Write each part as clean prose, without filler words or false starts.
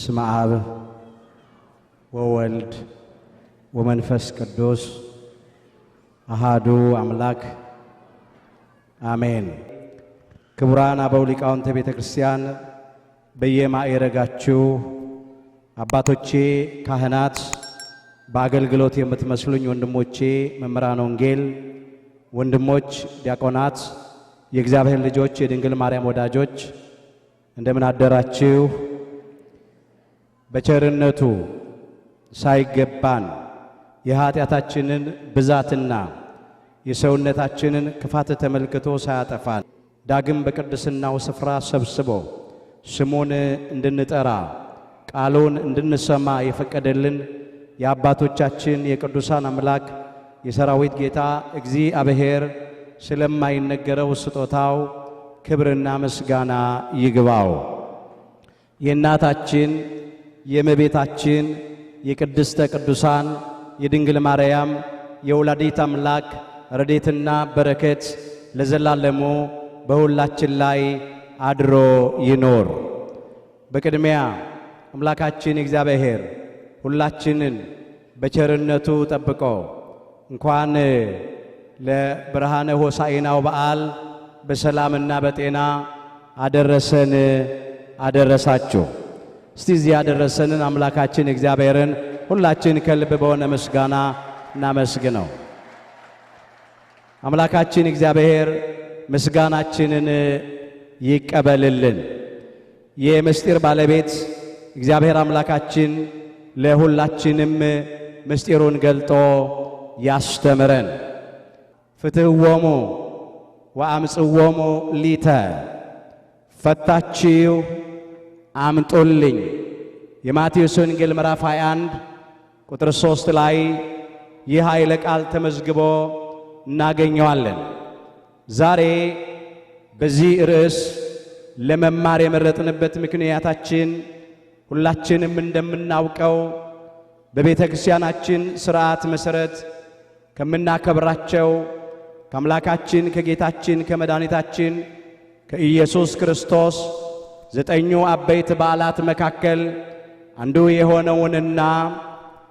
በስመ አብ ወወልድ ወመንፈስ ቅዱስ አሃዱ አምላክ አሜን። ክቡራን አበው ሊቃውንተ ቤተ ክርስቲያን በየማዕረጋችሁ አባቶቼ ካህናት፣ በአገልግሎት የምትመስሉኝ ወንድሞቼ መምህራን ወንጌል፣ ወንድሞች ዲያቆናት፣ የእግዚአብሔር ልጆች፣ የድንግል ማርያም ወዳጆች እንደምን አደራችሁ? በቸርነቱ ሳይገባን የኃጢአታችንን ብዛትና የሰውነታችንን ክፋት ተመልክቶ ሳያጠፋን ዳግም በቅድስናው ስፍራ ሰብስቦ ስሙን እንድንጠራ ቃሉን እንድንሰማ የፈቀደልን የአባቶቻችን የቅዱሳን አምላክ የሰራዊት ጌታ እግዚአብሔር ስለማይነገረው ስጦታው ክብርና ምስጋና ይግባው። የእናታችን የእመቤታችን የቅድስተ ቅዱሳን የድንግል ማርያም የወላዲት አምላክ ረድኤትና በረከት ለዘላለሙ በሁላችን ላይ አድሮ ይኖር። በቅድሚያ አምላካችን እግዚአብሔር ሁላችንን በቸርነቱ ጠብቆ እንኳን ለብርሃነ ሆሳዕናው በዓል በሰላምና በጤና አደረሰን አደረሳችሁ። እስቲ እዚህ ያደረሰንን አምላካችን እግዚአብሔርን ሁላችን ከልብ በሆነ ምስጋና እናመስግነው። አምላካችን እግዚአብሔር ምስጋናችንን ይቀበልልን። የምስጢር ባለቤት እግዚአብሔር አምላካችን ለሁላችንም ምስጢሩን ገልጦ ያስተምረን። ፍትሕዎሙ ወአምጽዎሙ ሊተ፣ ፈታችሁ አምጡልኝ። የማቴዎስ ወንጌል ምዕራፍ 21 ቁጥር 3 ላይ ይህ ኃይለ ቃል ተመዝግቦ እናገኘዋለን። ዛሬ በዚህ ርዕስ ለመማር የመረጥንበት ምክንያታችን ሁላችንም እንደምናውቀው በቤተ ክርስቲያናችን ሥርዓት መሠረት ከምናከብራቸው ከአምላካችን ከጌታችን ከመድኃኒታችን ከኢየሱስ ክርስቶስ 9 አበይት በዓላት መካከል አንዱ የሆነውንና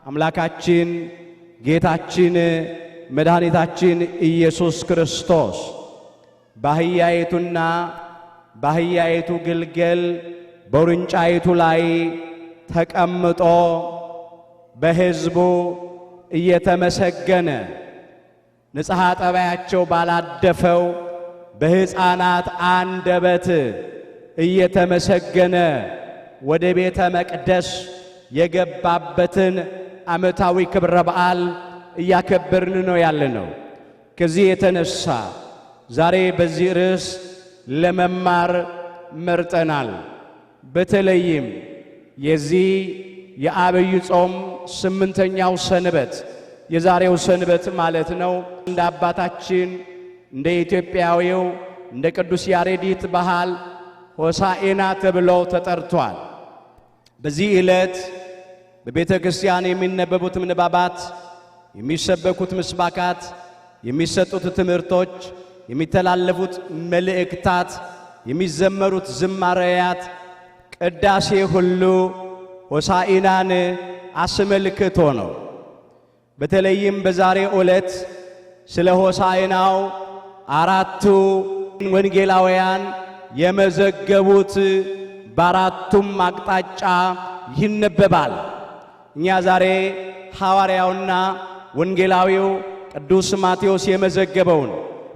አምላካችን ጌታችን መድኃኒታችን ኢየሱስ ክርስቶስ በአህያይቱና በአህያይቱ ግልገል በውርንጫይቱ ላይ ተቀምጦ በሕዝቡ እየተመሰገነ ንጽሐ ጠባያቸው ባላደፈው በሕፃናት አንደበት እየተመሰገነ ወደ ቤተ መቅደስ የገባበትን ዓመታዊ ክብረ በዓል እያከበርን ነው ያለነው። ከዚህ የተነሳ ዛሬ በዚህ ርዕስ ለመማር መርጠናል። በተለይም የዚህ የዐቢይ ጾም 8ኛው ሰንበት የዛሬው ሰንበት ማለት ነው እንደ አባታችን እንደ ኢትዮጵያዊው እንደ ቅዱስ ያሬዲት ባህል ሆሳዕና ተብሎ ተጠርቷል። በዚህ ዕለት በቤተ ክርስቲያን የሚነበቡት ምንባባት፣ የሚሰበኩት ምስባካት፣ የሚሰጡት ትምህርቶች፣ የሚተላለፉት መልእክታት፣ የሚዘመሩት ዝማሬያት፣ ቅዳሴ ሁሉ ሆሳዕናን አስመልክቶ ነው። በተለይም በዛሬ ዕለት ስለ ሆሳዕናው 4ቱ ወንጌላውያን የመዘገቡት በአራቱም አቅጣጫ ይነበባል። እኛ ዛሬ ሐዋርያውና ወንጌላዊው ቅዱስ ማቴዎስ የመዘገበውን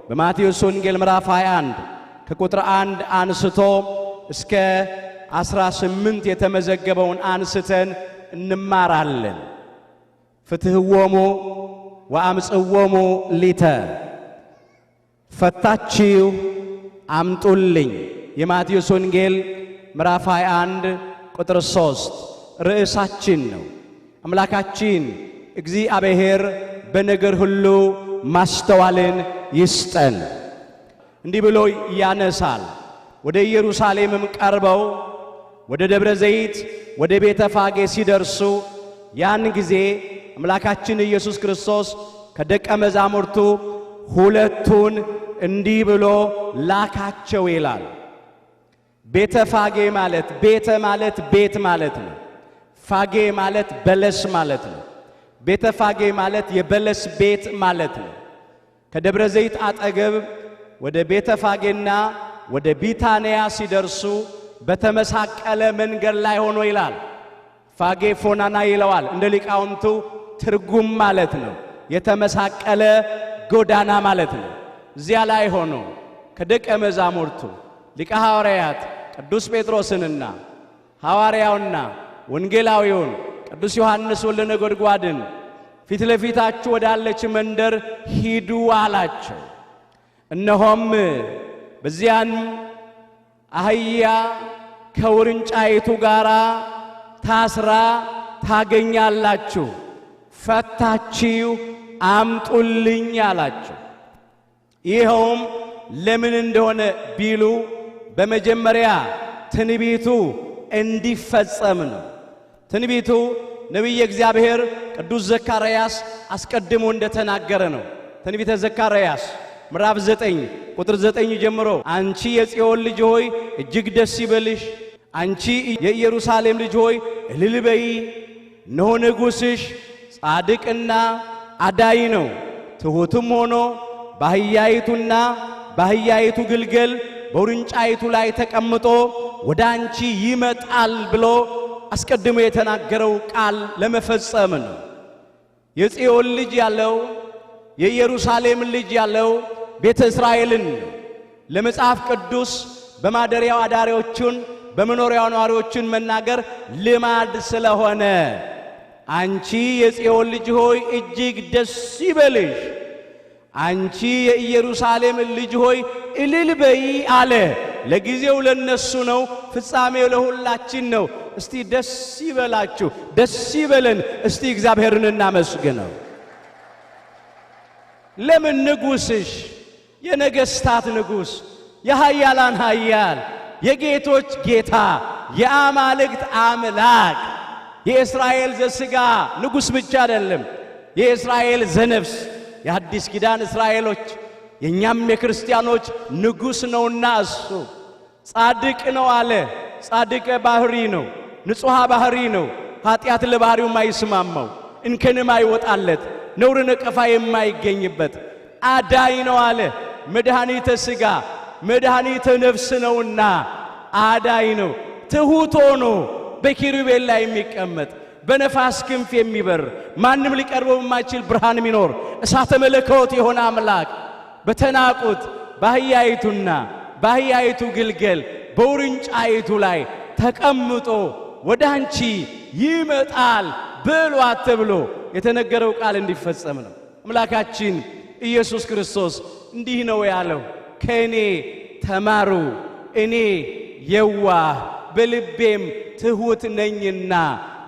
በማቴዎስ ወንጌል ምዕራፍ 21 ከቁጥር 1 አንስቶ እስከ 18 የተመዘገበውን አንስተን እንማራለን። ፍትሕዎሙ ወአምጽዎሙ ሊተ፣ ፈታችሁ አምጡልኝ። የማቴዎስ ወንጌል ምዕራፍ 21 ቁጥር 3 ርዕሳችን ነው። አምላካችን እግዚአብሔር በነገር ሁሉ ማስተዋልን ይስጠን። እንዲህ ብሎ ያነሳል። ወደ ኢየሩሳሌምም ቀርበው ወደ ደብረ ዘይት ወደ ቤተ ፋጌ ሲደርሱ ያን ጊዜ አምላካችን ኢየሱስ ክርስቶስ ከደቀ መዛሙርቱ ሁለቱን እንዲህ ብሎ ላካቸው ይላል። ቤተ ፋጌ ማለት ቤተ ማለት ቤት ማለት ነው። ፋጌ ማለት በለስ ማለት ነው። ቤተ ፋጌ ማለት የበለስ ቤት ማለት ነው። ከደብረ ዘይት አጠገብ ወደ ቤተ ፋጌና ወደ ቢታንያ ሲደርሱ በተመሳቀለ መንገድ ላይ ሆኖ ይላል። ፋጌ ፎናና ይለዋል እንደ ሊቃውንቱ ትርጉም ማለት ነው። የተመሳቀለ ጎዳና ማለት ነው። እዚያ ላይ ሆኖ ከደቀ መዛሙርቱ ሊቀ ሐዋርያት ቅዱስ ጴጥሮስንና ሐዋርያውና ወንጌላዊውን ቅዱስ ዮሐንስ ወልደ ነጎድጓድን ፊት ለፊታችሁ ወዳለች መንደር ሂዱ አላቸው። እነሆም በዚያን አህያ ከውርንጫይቱ ጋር ታስራ ታገኛላችሁ፣ ፈታችሁ አምጡልኝ አላቸው። ይኸውም ለምን እንደሆነ ቢሉ በመጀመሪያ ትንቢቱ እንዲፈጸም ነው። ትንቢቱ ነቢየ እግዚአብሔር ቅዱስ ዘካርያስ አስቀድሞ እንደተናገረ ነው። ትንቢተ ዘካርያስ ምዕራፍ 9 ቁጥር 9 ጀምሮ አንቺ የጽዮን ልጅ ሆይ እጅግ ደስ ይበልሽ፣ አንቺ የኢየሩሳሌም ልጅ ሆይ እልል በይ፣ እነሆ ንጉሥሽ ጻድቅና አዳይ ነው፣ ትሑትም ሆኖ በአህያይቱና በአህያይቱ ግልገል በውርንጫይቱ ላይ ተቀምጦ ወደ አንቺ ይመጣል ብሎ አስቀድሞ የተናገረው ቃል ለመፈጸም ነው። የጽዮን ልጅ ያለው የኢየሩሳሌም ልጅ ያለው ቤተ እስራኤልን ለመጽሐፍ ቅዱስ በማደሪያው አዳሪዎቹን በመኖሪያው ነዋሪዎቹን መናገር ልማድ ስለሆነ አንቺ የጽዮን ልጅ ሆይ እጅግ ደስ ይበልሽ፣ አንቺ የኢየሩሳሌም ልጅ ሆይ እልል በይ አለ። ለጊዜው ለነሱ ነው፣ ፍጻሜው ለሁላችን ነው። እስቲ ደስ ይበላችሁ፣ ደስ ይበለን። እስቲ እግዚአብሔርን እናመስግነው። ለምን ንጉሥሽ የነገሥታት ንጉሥ፣ የኃያላን ኃያል፣ የጌቶች ጌታ፣ የአማልክት አምላክ፣ የእስራኤል ዘሥጋ ንጉሥ ብቻ አይደለም፣ የእስራኤል ዘነፍስ የአዲስ ኪዳን እስራኤሎች የኛም የክርስቲያኖች ንጉሥ ነውና እሱ ጻድቅ ነው አለ። ጻድቅ ባህሪ ነው፣ ንጹሕ ባህሪ ነው። ኃጢአት ለባህሪው የማይስማማው እንከንም አይወጣለት ነውር ነቀፋ የማይገኝበት አዳይ ነው አለ። መድኃኒተ ሥጋ መድኃኒተ ነፍስ ነውና አዳይ ነው። ትሑት ሆኖ በኪሩቤል ላይ የሚቀመጥ በነፋስ ክንፍ የሚበር ማንም ሊቀርበው የማይችል ብርሃን የሚኖር እሳተ መለኮት የሆነ አምላክ በተናቁት በአህያይቱና በአህያይቱ ግልገል በውርንጫይቱ ላይ ተቀምጦ ወደ አንቺ ይመጣል ብሏት ተብሎ የተነገረው ቃል እንዲፈጸም ነው። አምላካችን ኢየሱስ ክርስቶስ እንዲህ ነው ያለው፣ ከእኔ ተማሩ እኔ የዋህ በልቤም ትሑት ነኝና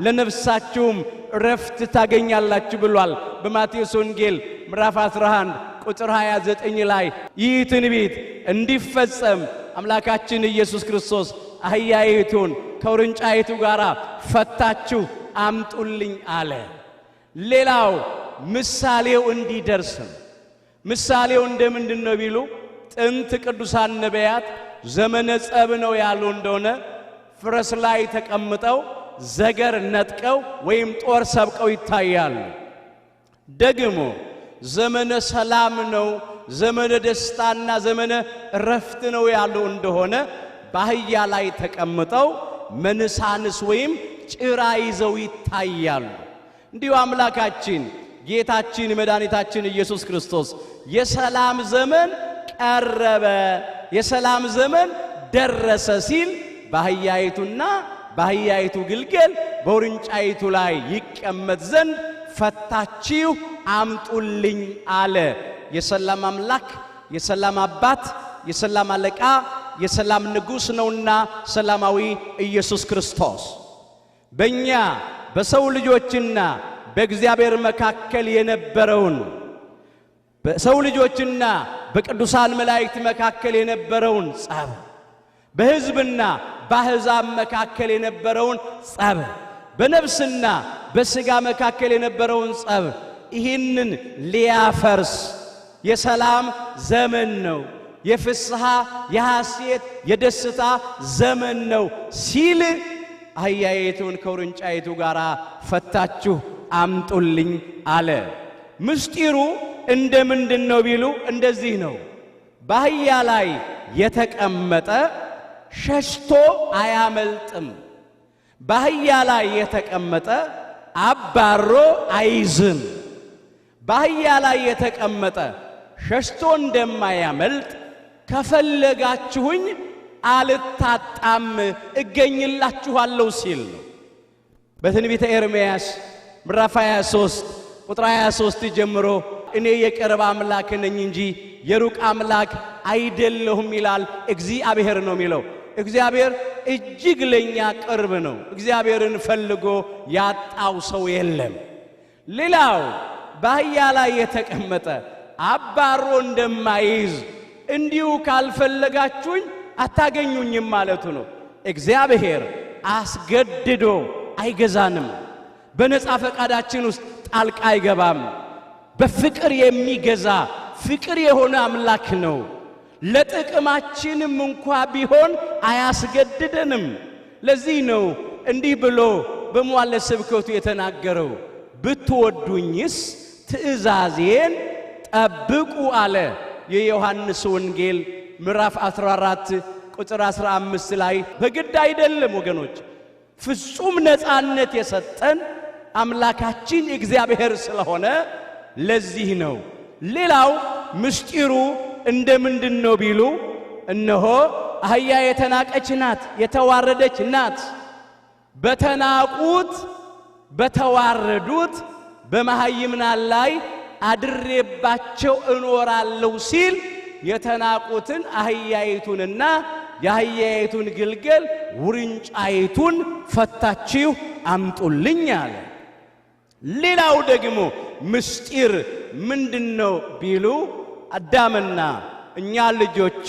ለነፍሳችሁም ረፍት ታገኛላችሁ ብሏል። በማቴዎስ ወንጌል ምዕራፍ 11 ቁጥር 29 ላይ ይህ ትንቢት እንዲፈጸም አምላካችን ኢየሱስ ክርስቶስ አህያይቱን ከውርንጫይቱ ጋር ፈታችሁ አምጡልኝ አለ። ሌላው ምሳሌው እንዲደርስ ምሳሌው እንደምንድን ነው ቢሉ ጥንት ቅዱሳን ነቢያት ዘመነ ጸብ ነው ያሉ እንደሆነ ፈረስ ላይ ተቀምጠው ዘገር ነጥቀው ወይም ጦር ሰብቀው ይታያሉ። ደግሞ ዘመነ ሰላም ነው፣ ዘመነ ደስታና ዘመነ እረፍት ነው ያሉ እንደሆነ በአህያ ላይ ተቀምጠው መንሳንስ ወይም ጭራ ይዘው ይታያሉ። እንዲሁ አምላካችን ጌታችን መድኃኒታችን ኢየሱስ ክርስቶስ የሰላም ዘመን ቀረበ፣ የሰላም ዘመን ደረሰ ሲል በአህያይቱና በአህያይቱ ግልገል በውርንጫይቱ ላይ ይቀመጥ ዘንድ ፈታችሁ አምጡልኝ አለ። የሰላም አምላክ፣ የሰላም አባት፣ የሰላም አለቃ፣ የሰላም ንጉሥ ነውና ሰላማዊ ኢየሱስ ክርስቶስ በእኛ በሰው ልጆችና በእግዚአብሔር መካከል የነበረውን በሰው ልጆችና በቅዱሳን መላእክት መካከል የነበረውን ጸብ፣ በሕዝብና በአሕዛብ መካከል የነበረውን ጸብ፣ በነፍስና በሥጋ መካከል የነበረውን ጸብ ይህንን ሊያፈርስ የሰላም ዘመን ነው፣ የፍስሐ የሐሴት የደስታ ዘመን ነው ሲል አህያይቱን ከውርንጫይቱ ጋር ፈታችሁ አምጡልኝ አለ። ምስጢሩ እንደምንድነው ቢሉ እንደዚህ ነው። በአህያ ላይ የተቀመጠ ሸሽቶ አያመልጥም። በአህያ ላይ የተቀመጠ አባሮ አይዝም። በአህያ ላይ የተቀመጠ ሸሽቶ እንደማያመልጥ ከፈለጋችሁኝ አልታጣም እገኝላችኋለሁ ሲል ነው። በትንቢተ ኤርምያስ ምዕራፍ 23 ቁጥር 23 ጀምሮ እኔ የቅርብ አምላክ ነኝ እንጂ የሩቅ አምላክ አይደለሁም ይላል እግዚአብሔር ነው የሚለው። እግዚአብሔር እጅግ ለኛ ቅርብ ነው። እግዚአብሔርን ፈልጎ ያጣው ሰው የለም። ሌላው በአህያ ላይ የተቀመጠ አባሮ እንደማይዝ እንዲሁ ካልፈለጋችሁኝ አታገኙኝም ማለቱ ነው። እግዚአብሔር አስገድዶ አይገዛንም። በነፃ ፈቃዳችን ውስጥ ጣልቃ አይገባም። በፍቅር የሚገዛ ፍቅር የሆነ አምላክ ነው። ለጥቅማችንም እንኳ ቢሆን አያስገድደንም። ለዚህ ነው እንዲህ ብሎ በመዋዕለ ስብከቱ የተናገረው፣ ብትወዱኝስ ትእዛዜን ጠብቁ አለ። የዮሐንስ ወንጌል ምዕራፍ 14 ቁጥር 15 ላይ በግድ አይደለም ወገኖች፣ ፍጹም ነፃነት የሰጠን አምላካችን እግዚአብሔር ስለሆነ ለዚህ ነው። ሌላው ምስጢሩ እንደምንድነው ቢሉ እነሆ አህያ የተናቀች ናት፣ የተዋረደች ናት። በተናቁት በተዋረዱት በመሃይምናን ላይ አድሬባቸው እኖራለሁ ሲል የተናቁትን አህያይቱንና የአህያይቱን ግልገል ውርንጫይቱን ፈታችሁ አምጡልኝ አለ። ሌላው ደግሞ ምስጢር ምንድነው ቢሉ አዳምና እኛ ልጆቹ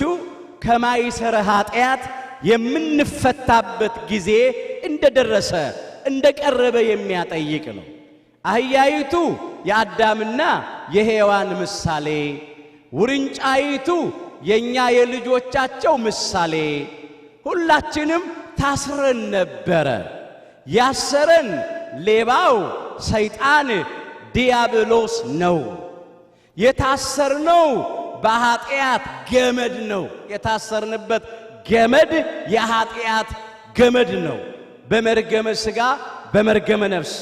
ከማይሰረ ኃጢአት የምንፈታበት ጊዜ እንደደረሰ እንደቀረበ የሚያጠይቅ ነው። አህያይቱ የአዳምና የሔዋን ምሳሌ፣ ውርንጫይቱ የኛ የልጆቻቸው ምሳሌ። ሁላችንም ታስረን ነበረ። ያሰረን ሌባው ሰይጣን ዲያብሎስ ነው። የታሰርነው በኃጢአት ገመድ ነው። የታሰርንበት ገመድ የኃጢአት ገመድ ነው። በመርገመ ሥጋ በመርገመ ነፍስ፣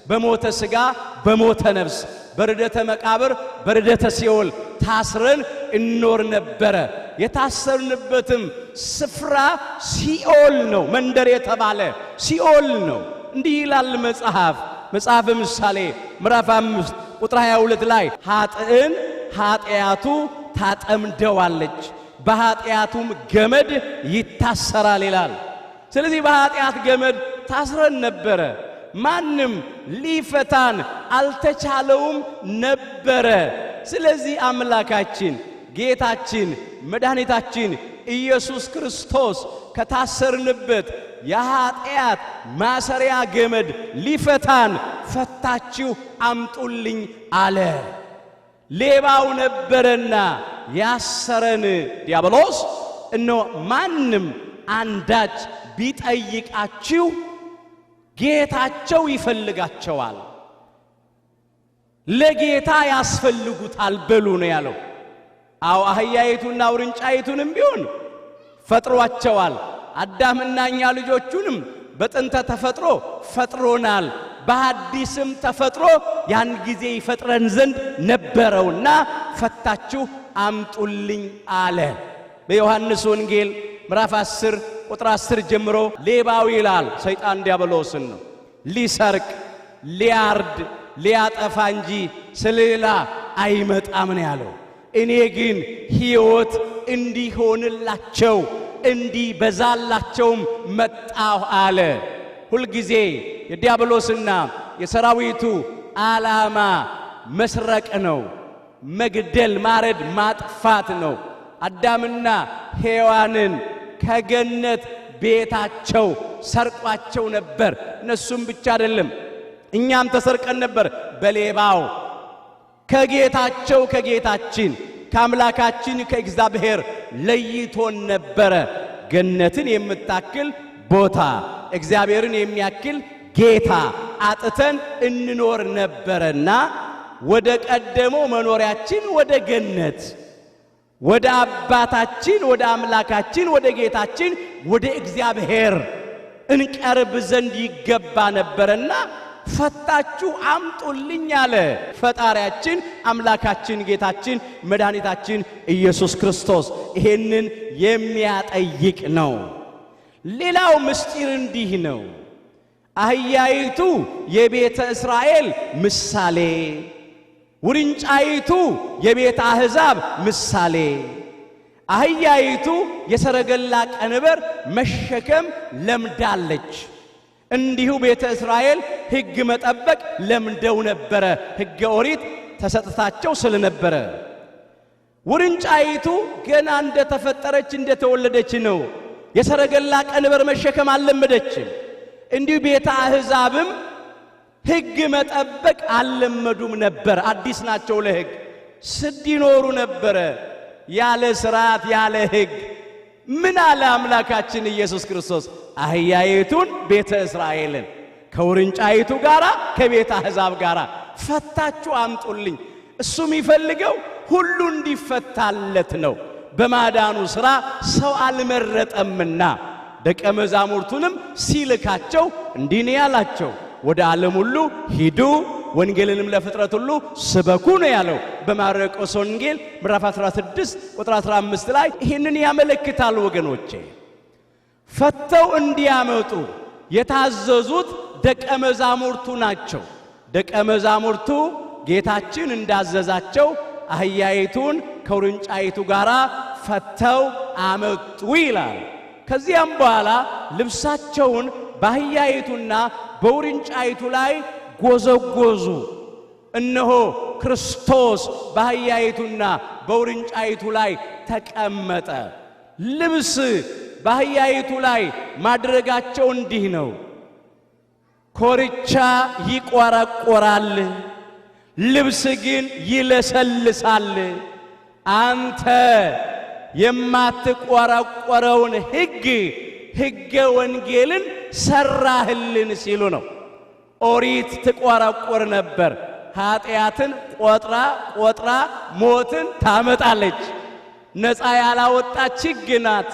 በሞተ ሥጋ በሞተ ነፍስ፣ በርደተ መቃብር በርደተ ሲኦል ታስረን እንኖር ነበረ። የታሰርንበትም ስፍራ ሲኦል ነው። መንደር የተባለ ሲኦል ነው። እንዲህ ይላል መጽሐፈ ምሳሌ ምዕራፍ 5 ቁጥር 22 ላይ ኃጥእን ኃጢአቱ ታጠምደዋለች፣ በኃጢአቱም ገመድ ይታሰራል ይላል። ስለዚህ በኃጢአት ገመድ ታስረን ነበረ። ማንም ሊፈታን አልተቻለውም ነበረ። ስለዚህ አምላካችን ጌታችን መድኃኒታችን ኢየሱስ ክርስቶስ ከታሰርንበት የኃጢአት ማሰሪያ ገመድ ሊፈታን ፈታችሁ አምጡልኝ አለ። ሌባው ነበረና ያሰረን ዲያብሎስ እነሆ ማንም አንዳች ቢጠይቃችሁ ጌታቸው ይፈልጋቸዋል፣ ለጌታ ያስፈልጉታል በሉ ነው ያለው። አዎ አህያይቱና ውርንጫይቱንም ቢሆን ፈጥሯቸዋል። አዳምና እኛ ልጆቹንም በጥንተ ተፈጥሮ ፈጥሮናል። በሐዲስም ተፈጥሮ ያን ጊዜ ይፈጥረን ዘንድ ነበረውና ፈታችሁ አምጡልኝ አለ። በዮሐንስ ወንጌል ምዕራፍ 10 ቁጥር 10 ጀምሮ ሌባው ይላል ሰይጣን ዲያብሎስን ነው ሊሰርቅ ሊያርድ ሊያጠፋ እንጂ ስለሌላ አይመጣም ነው ያለው። እኔ ግን ሕይወት እንዲሆንላቸው እንዲበዛላቸውም መጣሁ አለ። ሁልጊዜ የዲያብሎስና የሰራዊቱ ዓላማ መስረቅ ነው፣ መግደል፣ ማረድ፣ ማጥፋት ነው። አዳምና ሔዋንን ከገነት ቤታቸው ሰርቋቸው ነበር። እነሱም ብቻ አይደለም እኛም ተሰርቀን ነበር በሌባው። ከጌታቸው ከጌታችን ከአምላካችን ከእግዚአብሔር ለይቶን ነበረ። ገነትን የምታክል ቦታ እግዚአብሔርን የሚያክል ጌታ አጥተን እንኖር ነበርና ወደ ቀደመው መኖሪያችን ወደ ገነት ወደ አባታችን ወደ አምላካችን ወደ ጌታችን ወደ እግዚአብሔር እንቀርብ ዘንድ ይገባ ነበርና ፈታችሁ አምጡልኝ አለ ፈጣሪያችን አምላካችን ጌታችን መድኃኒታችን ኢየሱስ ክርስቶስ። ይሄንን የሚያጠይቅ ነው። ሌላው ምስጢር እንዲህ ነው። አህያይቱ የቤተ እስራኤል ምሳሌ፣ ውርንጫይቱ የቤተ አሕዛብ ምሳሌ። አህያይቱ የሰረገላ ቀንበር መሸከም ለምዳለች። እንዲሁ ቤተ እስራኤል ሕግ መጠበቅ ለምደው ነበረ፣ ሕገ ኦሪት ተሰጥታቸው ስለነበረ። ውርንጫይቱ ገና እንደተፈጠረች እንደተወለደች ነው። የሰረገላ ቀንበር መሸከም አልለመደችም። እንዲሁ ቤተ አሕዛብም ሕግ መጠበቅ አልለመዱም ነበር። አዲስ ናቸው ለሕግ። ስድ ይኖሩ ነበረ ያለ ሥርዓት ያለ ሕግ። ምን አለ አምላካችን ኢየሱስ ክርስቶስ? አህያይቱን ቤተ እስራኤልን ከውርንጫይቱ ጋራ ከቤተ አሕዛብ ጋራ ፈታችሁ አምጡልኝ። እሱ የሚፈልገው ሁሉ እንዲፈታለት ነው። በማዳኑ ሥራ ሰው አልመረጠምና ደቀ መዛሙርቱንም ሲልካቸው እንዲህ ነው ያላቸው፣ ወደ ዓለም ሁሉ ሂዱ ወንጌልንም ለፍጥረት ሁሉ ስበኩ ነው ያለው። በማርቆስ ወንጌል ምዕራፍ 16 ቁጥር 15 ላይ ይህንን ያመለክታል። ወገኖቼ ፈተው እንዲያመጡ የታዘዙት ደቀ መዛሙርቱ ናቸው። ደቀ መዛሙርቱ ጌታችን እንዳዘዛቸው አህያይቱን ከውርንጫይቱ ጋራ ፈተው አመጡ ይላል። ከዚያም በኋላ ልብሳቸውን በአህያይቱና በውርንጫይቱ ላይ ጎዘጎዙ። እነሆ ክርስቶስ በአህያይቱና በውርንጫይቱ ላይ ተቀመጠ። ልብስ በአህያይቱ ላይ ማድረጋቸው እንዲህ ነው። ኮርቻ ይቆረቆራል፣ ልብስ ግን ይለሰልሳል። አንተ የማትቆረቆረውን ሕገ ወንጌልን ሰራህልን ሲሉ ነው። ኦሪት ትቆረቆር ነበር። ኃጢአትን ቆጥራ ሞትን ታመጣለች። ነፃ ያላወጣች ሕግ ናት።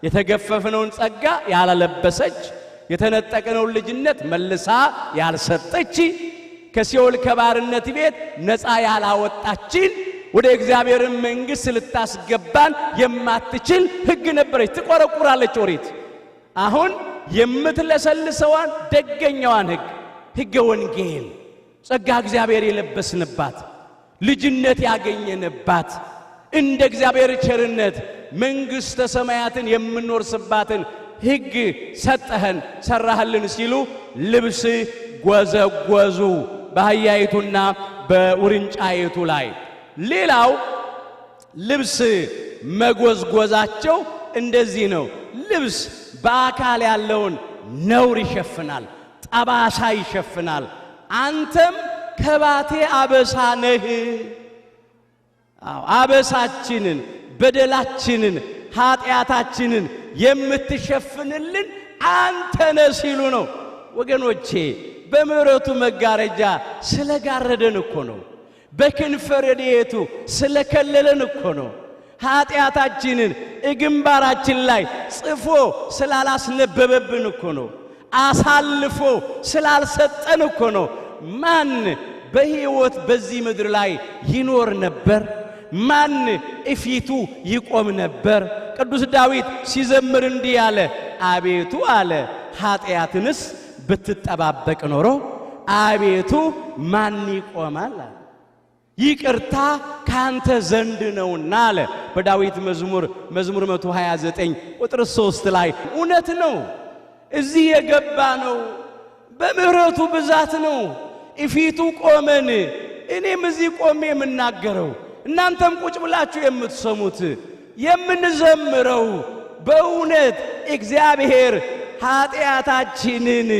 የተገፈፍነውን ጸጋ ያላለበሰች፣ የተነጠቅነውን ልጅነት መልሳ ያልሰጠች፣ ከሲኦል ከባርነት ቤት ነፃ ያላወጣችን፣ ወደ እግዚአብሔር መንግሥት ልታስገባን የማትችል ሕግ ነበረች። ትቆረቁራለች ኦሪት። አሁን የምትለሰልሰዋን ደገኛዋን ሕገ ወንጌል ጸጋ እግዚአብሔር የለበስንባት ልጅነት ያገኘንባት እንደ እግዚአብሔር ቸርነት መንግሥተ ሰማያትን የምንወርስባትን ሕግ ሰጠህን ሰራህልን ሲሉ ልብስ ጎዘጎዙ በአህያይቱና በውርንጫይቱ ላይ። ሌላው ልብስ መጎዝጎዛቸው እንደዚህ ነው። ልብስ በአካል ያለውን ነውር ይሸፍናል፣ ጠባሳ ይሸፍናል። አንተም ከባቴ አበሳ ነህ። አበሳችንን፣ በደላችንን፣ ኃጢአታችንን የምትሸፍንልን አንተ ነህ ሲሉ ነው። ወገኖቼ በምሕረቱ መጋረጃ ስለጋረደን እኮ ነው። በክንፈ ረድኤቱ ስለከለለን እኮ ነው። ኃጢአታችንን ግንባራችን ላይ ጽፎ ስላላስነበበብን እኮ ነው። አሳልፎ ስላልሰጠን እኮ ነው። ማን በሕይወት በዚህ ምድር ላይ ይኖር ነበር? ማን እፊቱ ይቆም ነበር? ቅዱስ ዳዊት ሲዘምር እንዲህ አለ፣ አቤቱ አለ ኃጢአትንስ ብትጠባበቅ ኖሮ አቤቱ ማን ይቆማል? ይቅርታ ካንተ ዘንድ ነውና አለ በዳዊት መዝሙር 129 ቁጥር 3 ላይ። እውነት ነው። እዚህ የገባ ነው በምሕረቱ ብዛት ነው። እፊቱ ቆመን እኔም እዚህ ቆሜ የምናገረው እናንተም ቁጭ ብላችሁ የምትሰሙት የምንዘምረው በእውነት እግዚአብሔር ኃጢአታችንን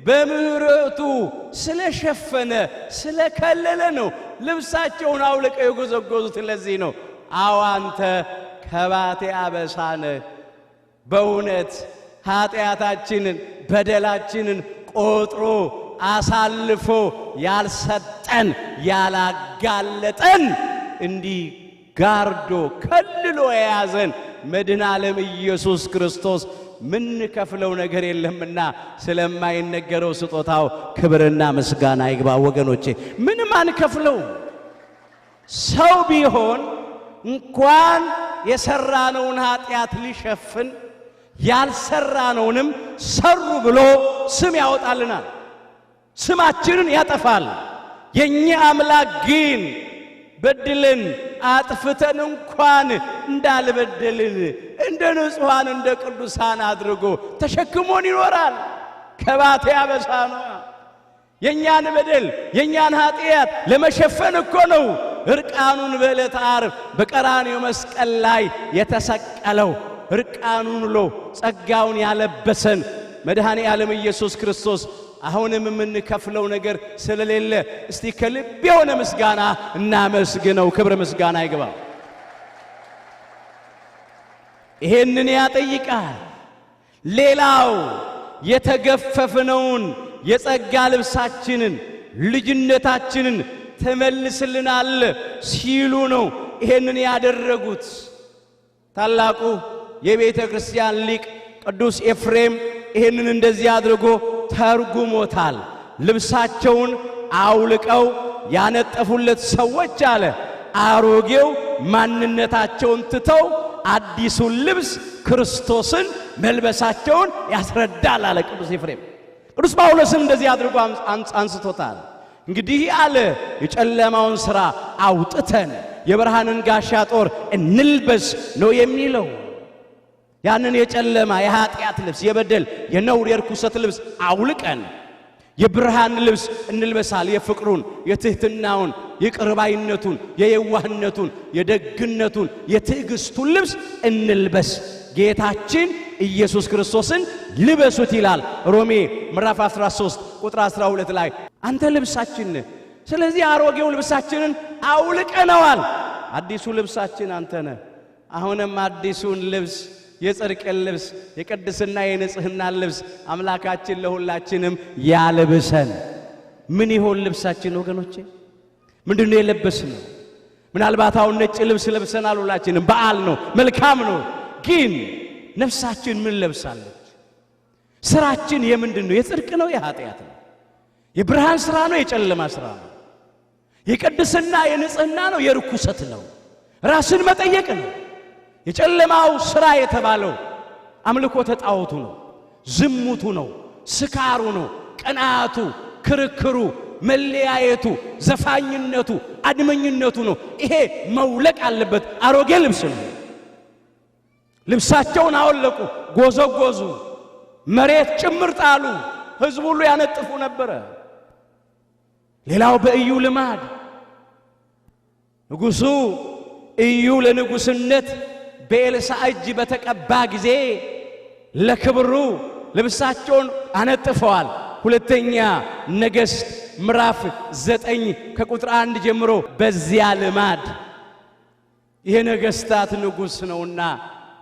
በምሕረቱ ስለሸፈነ ስለከለለ ነው። ልብሳቸውን አውልቀው የጎዘጎዙት ለዚህ ነው። አዎ አንተ ከባቴ አበሳ ነህ። በእውነት ኃጢአታችንን በደላችንን ቆጥሮ አሳልፎ ያልሰጠን ያላጋለጠን እንዲህ ጋርዶ ከልሎ የያዘን መድኃኔ ዓለም ኢየሱስ ክርስቶስ ምን ከፍለው ነገር የለምና ስለማይነገረው ስጦታው ክብርና ምስጋና ይግባ። ወገኖቼ ምንም አንከፍለው። ሰው ቢሆን እንኳን የሰራነውን ኃጢአት ሊሸፍን ያልሰራነውንም ሰሩ ብሎ ስም ያወጣልናል፣ ስማችንን ያጠፋል። የኛ አምላክ ግን በድልን አጥፍተን እንኳን እንዳልበደልን እንደ ንጹሃን እንደ ቅዱሳን አድርጎ ተሸክሞን ይኖራል። ከባቴ አበሳ ነው። የኛን በደል የኛን ኃጢአት ለመሸፈን እኮ ነው እርቃኑን በዕለተ ዓርብ በቀራንዮ መስቀል ላይ የተሰቀለው። እርቃኑን ሎ ጸጋውን ያለበሰን መድኃኔ ዓለም ኢየሱስ ክርስቶስ አሁንም የምንከፍለው ነገር ስለሌለ እስቲ ከልብ የሆነ ምስጋና እናመስግነው። ክብር ምስጋና ይግባ። ይሄንን ያጠይቃል። ሌላው የተገፈፍነውን የጸጋ ልብሳችንን ልጅነታችንን ተመልስልናል ሲሉ ነው ይሄንን ያደረጉት። ታላቁ የቤተ ክርስቲያን ሊቅ ቅዱስ ኤፍሬም ይሄንን እንደዚህ አድርጎ ተርጉሞታል። ልብሳቸውን አውልቀው ያነጠፉለት ሰዎች አለ አሮጌው ማንነታቸውን ትተው አዲሱን ልብስ ክርስቶስን መልበሳቸውን ያስረዳል አለ ቅዱስ ኤፍሬም። ቅዱስ ጳውሎስም እንደዚህ አድርጎ አንስቶታል። እንግዲህ አለ የጨለማውን ሥራ አውጥተን የብርሃንን ጋሻ ጦር እንልበስ ነው የሚለው። ያንን የጨለማ የኃጢአት ልብስ የበደል የነውር የርኩሰት ልብስ አውልቀን የብርሃን ልብስ እንልበሳል። የፍቅሩን የትህትናውን የቅርባይነቱን የየዋህነቱን የደግነቱን የትዕግስቱን ልብስ እንልበስ። ጌታችን ኢየሱስ ክርስቶስን ልበሱት ይላል ሮሜ ምዕራፍ 13 ቁጥር 12 ላይ አንተ ልብሳችን። ስለዚህ አሮጌው ልብሳችንን አውልቀነዋል። አዲሱ ልብሳችን አንተ ነህ። አሁንም አዲሱን ልብስ የጽድቅን ልብስ የቅድስና የንጽህና ልብስ አምላካችን ለሁላችንም ያልብሰን። ምን ይሆን ልብሳችን ወገኖቼ? ምንድነው የለበስነው? ምናልባት አሁን ነጭ ልብስ ለብሰናል ሁላችንም፣ በዓል ነው፣ መልካም ነው። ግን ነፍሳችን ምን ለብሳለች? ስራችን የምንድነው? የጽድቅ ነው የኃጢአት ነው? የብርሃን ስራ ነው የጨለማ ስራ ነው? የቅድስና የንጽህና ነው የርኩሰት ነው? ራስን መጠየቅ ነው። የጨለማው ስራ የተባለው አምልኮተ ጣዖቱ ነው፣ ዝሙቱ ነው፣ ስካሩ ነው፣ ቅናቱ፣ ክርክሩ፣ መለያየቱ፣ ዘፋኝነቱ፣ አድመኝነቱ ነው። ይሄ መውለቅ አለበት። አሮጌ ልብስ ነው። ልብሳቸውን አወለቁ፣ ጎዘጎዙ፣ መሬት ጭምር ጣሉ። ሕዝብ ሁሉ ያነጥፉ ነበረ። ሌላው በኢዩ ልማድ ንጉሡ ኢዩ ለንጉሥነት በኤልሳዕ እጅ በተቀባ ጊዜ ለክብሩ ልብሳቸውን አነጥፈዋል። ሁለተኛ ነገሥት ምዕራፍ 9 ከቁጥር 1 ጀምሮ በዚያ ልማድ የነገሥታት ንጉሥ ነውና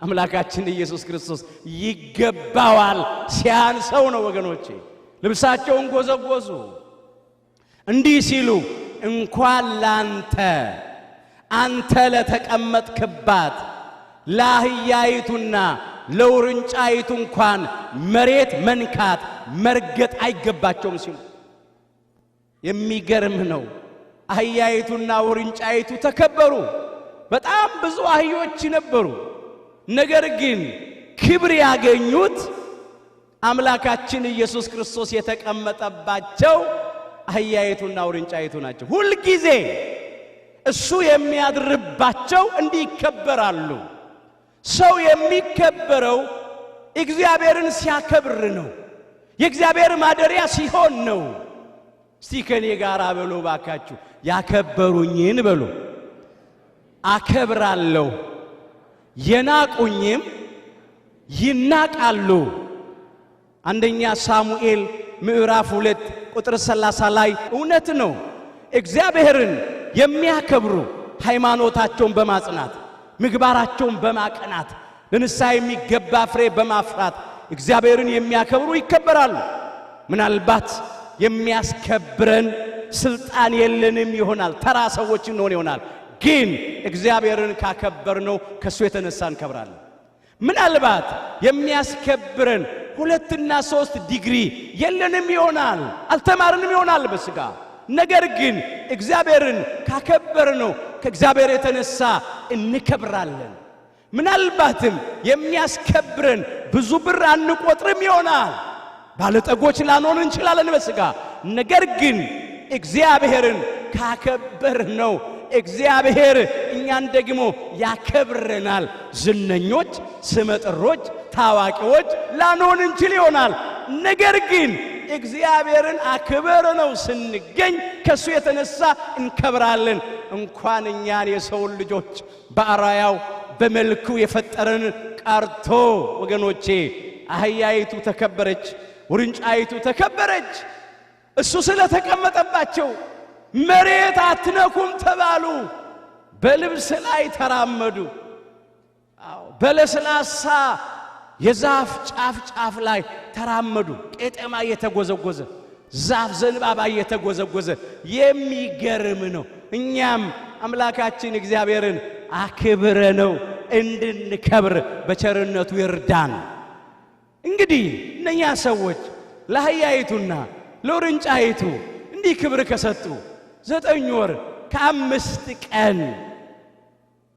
አምላካችን ኢየሱስ ክርስቶስ ይገባዋል ሲያንሰው ነው ወገኖቼ። ልብሳቸውን ጎዘጎዙ እንዲህ ሲሉ እንኳን ላንተ አንተ ለተቀመጥክባት ለአህያይቱና ለውርንጫይቱ እንኳን መሬት መንካት መርገጥ አይገባቸውም ሲሉ የሚገርም ነው። አህያይቱና ውርንጫይቱ ተከበሩ። በጣም ብዙ አህዮች ነበሩ። ነገር ግን ክብር ያገኙት አምላካችን ኢየሱስ ክርስቶስ የተቀመጠባቸው አህያይቱና ውርንጫይቱ ናቸው። ሁል ጊዜ እሱ የሚያድርባቸው እንዲከበራሉ። ሰው የሚከበረው እግዚአብሔርን ሲያከብር ነው። የእግዚአብሔር ማደሪያ ሲሆን ነው። እስቲ ከኔ ጋር በሉ ባካችሁ፣ ያከበሩኝን በሉ አከብራለሁ፣ የናቁኝም ይናቃሉ። አንደኛ ሳሙኤል ምዕራፍ 2 ቁጥር 30 ላይ እውነት ነው። እግዚአብሔርን የሚያከብሩ ሃይማኖታቸውን በማጽናት ምግባራቸውን በማቀናት ለንስሐ የሚገባ ፍሬ በማፍራት እግዚአብሔርን የሚያከብሩ ይከበራሉ። ምናልባት የሚያስከብረን ስልጣን የለንም ይሆናል፣ ተራ ሰዎች እንሆን ይሆናል። ግን እግዚአብሔርን ካከበርነው ከሱ የተነሳ እንከብራለን። ምናልባት የሚያስከብረን 2 እና 3 ዲግሪ የለንም ይሆናል፣ አልተማርንም ይሆናል በስጋ። ነገር ግን እግዚአብሔርን ካከበርነው ከእግዚአብሔር የተነሳ እንከብራለን። ምናልባትም የሚያስከብረን ብዙ ብር አንቆጥርም ይሆናል፣ ባለጠጎች ላንሆን እንችላለን በስጋ። ነገር ግን እግዚአብሔርን ካከበርነው እግዚአብሔር እኛን ደግሞ ያከብረናል። ዝነኞች፣ ስመጥሮች፣ ታዋቂዎች ላንሆን እንችል ይሆናል። ነገር ግን እግዚአብሔርን አክብረነው ስንገኝ ከሱ የተነሳ እንከብራለን። እንኳን እኛን የሰውን ልጆች በአራያው በመልኩ የፈጠረን ቀርቶ ወገኖቼ አህያይቱ ተከበረች፣ ውርንጫይቱ ተከበረች። እሱ ስለተቀመጠባቸው መሬት አትነኩም ተባሉ። በልብስ ላይ ተራመዱ። በለስላሳ የዛፍ ጫፍ ላይ ተራመዱ። ቄጠማ እየተጎዘጎዘ ዛፍ ዘንባባ እየተጎዘጎዘ የሚገርም ነው። እኛም አምላካችን እግዚአብሔርን አክብረነው እንድንከብር በቸርነቱ ይርዳን። እንግዲህ እነኛ ሰዎች ለአህያይቱና ለውርንጫይቱ እንዲህ ክብር ከሰጡ 9 ወር ከ5 ቀን